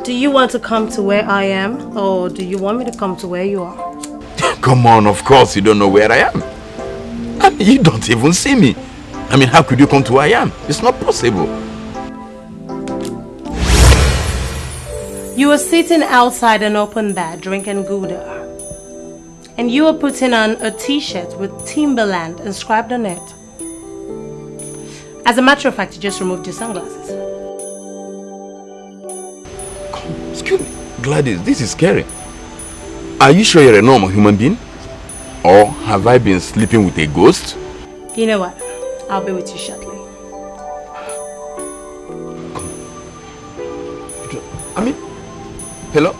Do you want to come to where I am, or do you want me to come to where you are? Come on, of course you don't know where I am. I mean, you don't even see me. I mean, how could you come to where I am? It's not possible. You were sitting outside an open bar drinking Gouda. And you were putting on a t-shirt with Timberland inscribed on it. As a matter of fact, you just removed your sunglasses. Excuse me, Gladys, this is scary. Are you sure you're a normal human being? Or have I been sleeping with a ghost? You know what? I'll be with you shortly. I mean, hello?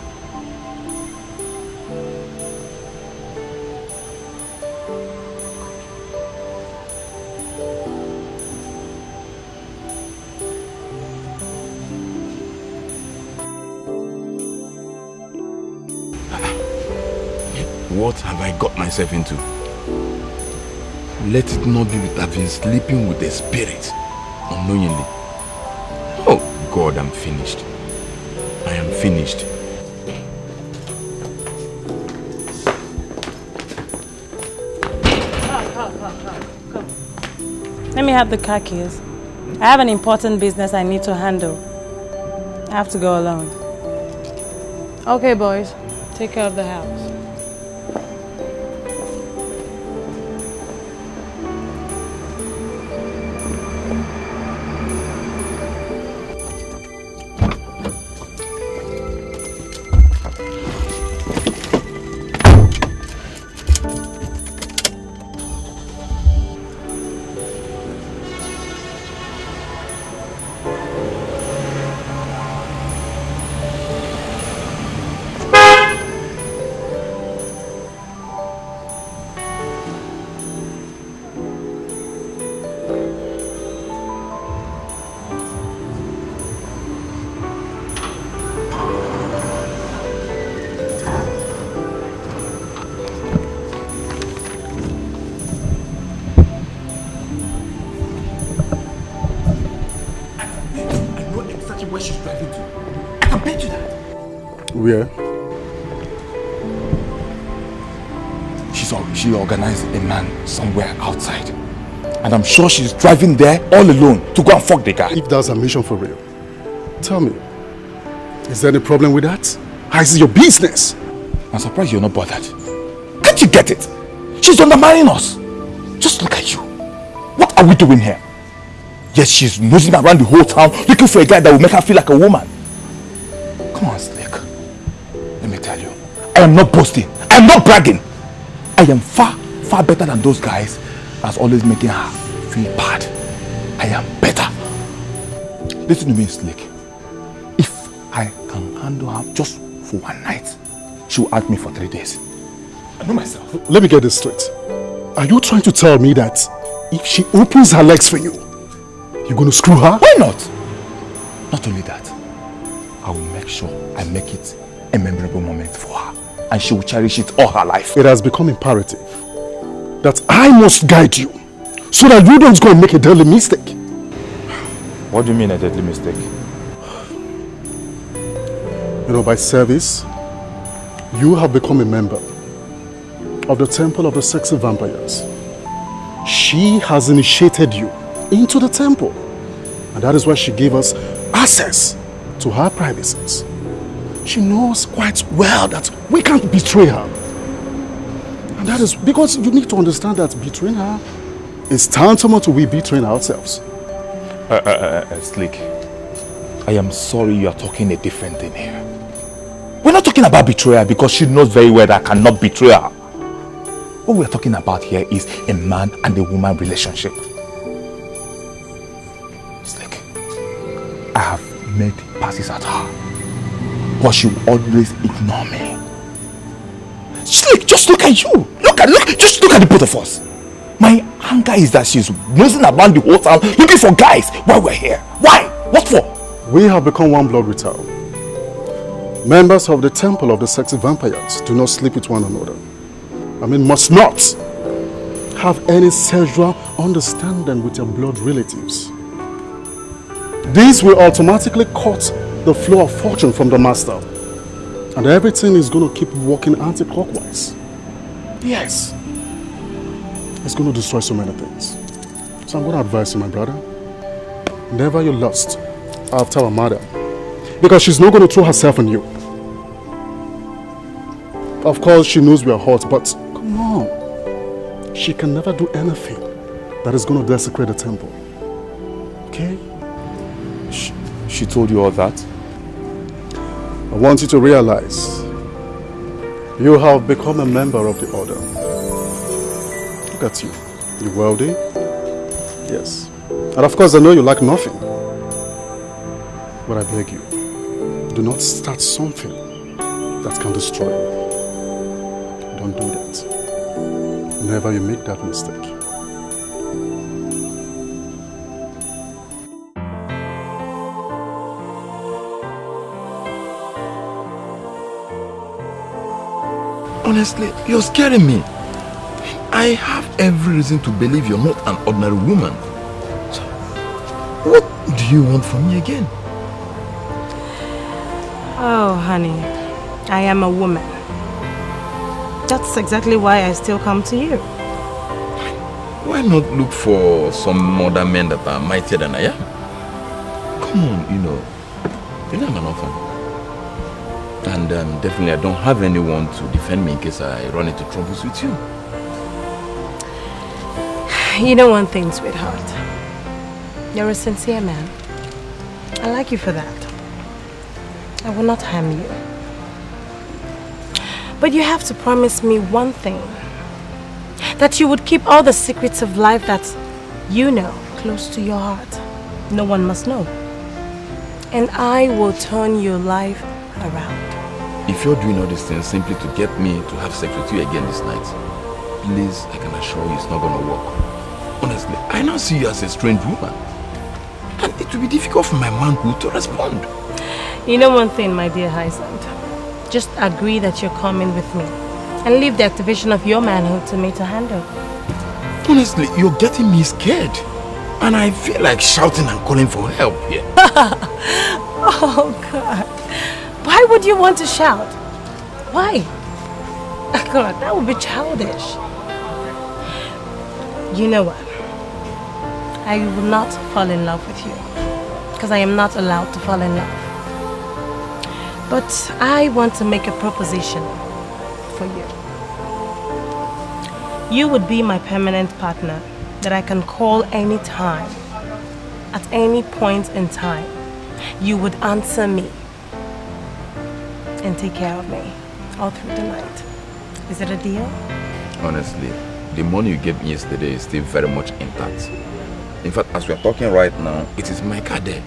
What have I got myself into? Let it not be that I've been sleeping with a spirit unknowingly. Oh God, I'm finished. I am finished. Come. Let me have the car keys. I have an important business I need to handle. I have to go alone. Okay, boys. Take care of the house. Where? She organized a man somewhere outside. And I'm sure she's driving there all alone to go and fuck the guy. If that's a mission for real, tell me, is there any problem with that? How is it your business? I'm surprised you're not bothered. Can't you get it? She's undermining us. Just look at you. What are we doing here? Yes, she's nosing around the whole town looking for a guy that will make her feel like a woman. Come on, Slick. Let me tell you, I am not boasting. I am not bragging. I am far, far better than those guys that's always making her feel bad. I am better. Listen to me, Slick. If I can handle her just for one night, she will ask me for 3 days. I know myself. Let me get this straight. Are you trying to tell me that if she opens her legs for you, you're going to screw her? Why not? Not only that, I will make sure I make it a memorable moment for her. And she will cherish it all her life. It has become imperative that I must guide you so that you don't go and make a deadly mistake. What do you mean a deadly mistake? You know, by service, you have become a member of the Temple of the Sexy Vampires. She has initiated you into the temple. And that is why she gave us access to her privacies. She knows quite well that we can't betray her. And that is because you need to understand that betraying her is tantamount to we betraying ourselves. Slick, I am sorry you are talking a different thing here. We're not talking about betrayal because she knows very well that I cannot betray her. What we're talking about here is a man and a woman relationship. Slick, I have made passes at her, but she will always ignore me. Slick, just look at you. Just look at the both of us. My anger is that she's nosing around the whole town looking for guys while we're here. Why? What for? We have become one blood with her. Members of the Temple of the Sexy Vampires do not sleep with one another. I mean, must not have any sexual understanding with your blood relatives. This will automatically cut the flow of fortune from the master. And everything is going to keep working anti-clockwise. Yes. It's going to destroy so many things. So I'm going to advise you, my brother. Never you lust after our mother. Because she's not going to throw herself on you. Of course, she knows we are hot, but come on. She can never do anything that is going to desecrate the temple. Okay? She told you all that? I want you to realize you have become a member of the order. Look at you. You're wealthy. Yes. And of course, I know you lack nothing. But I beg you, do not start something that can destroy you. Don't do that. Never you make that mistake. Honestly, you're scaring me. I have every reason to believe you're not an ordinary woman. So, what do you want from me again? Oh, honey, I am a woman. That's exactly why I still come to you. Why not look for some other men that are mightier than I am? Come on, you know I'm an orphan. And definitely I don't have anyone to defend me in case I run into troubles with you. You know one thing, sweetheart. You're a sincere man. I like you for that. I will not harm you. But you have to promise me one thing. That you would keep all the secrets of life that you know close to your heart. No one must know. And I will turn your life around. If you're doing all these things simply to get me to have sex with you again this night, please, I can assure you it's not going to work. Honestly, I now see you as a strange woman. And it will be difficult for my manhood to respond. You know one thing, my dear Hyacinth. Just agree that you're coming with me. And leave the activation of your manhood to me to handle. Honestly, you're getting me scared. And I feel like shouting and calling for help here. Oh, God. Why would you want to shout? Why? God, that would be childish. You know what? I will not fall in love with you. Because I am not allowed to fall in love. But I want to make a proposition for you. You would be my permanent partner that I can call any time, at any point in time. You would answer me and take care of me all through the night. Is it a deal? Honestly, the money you gave me yesterday is still very much intact. In fact, as we are talking right now, it is my car there.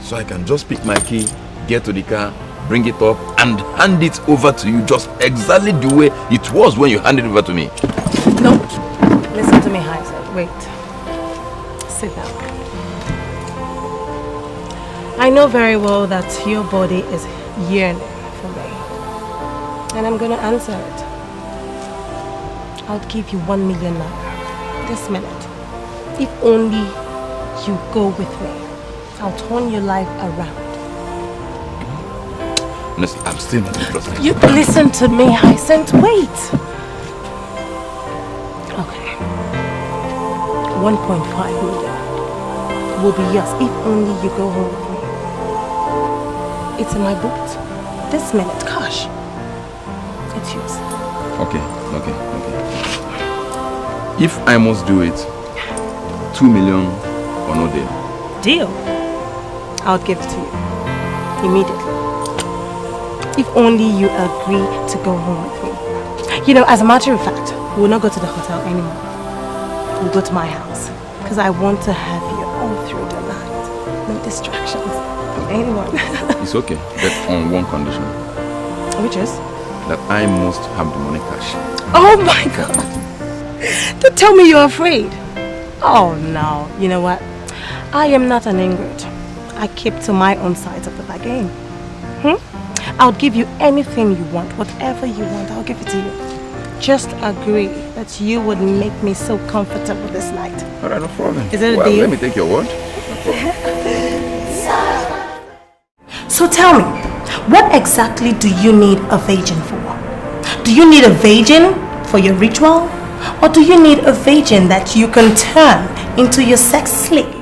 So I can just pick my key, get to the car, bring it up and hand it over to you just exactly the way it was when you handed it over to me. No. Listen to me, Hyacinth. Wait. Sit down. I know very well that your body is yearning for me. And I'm going to answer it. I'll give you 1 million naira this minute. If only you go with me. I'll turn your life around. Honestly, I'm still not interested. You listen to me, Hyacinth. Wait. Okay. 1.5 million will be yours if only you go home with me. It's in my boot. This minute, cash. It's yours. Okay. If I must do it, 2 million or no deal. Deal? I'll give it to you. Immediately. If only you agree to go home with me. You know, as a matter of fact, we'll not go to the hotel anymore. We'll go to my house. Because I want to have you all through the night. No distractions from anyone. It's okay, but on one condition. Which is? That I must have the money cash. Oh my God. Don't tell me you're afraid. Oh no. You know what? I am not an ingrate. I keep to my own side of the bargain. I'll give you anything you want, whatever you want, I'll give it to you. Just agree that you would make me so comfortable this night. Alright, no problem. Is it a deal? Let me take your word. No problem. So tell me, what exactly do you need a virgin for? Do you need a virgin for your ritual? Or do you need a virgin that you can turn into your sex slave?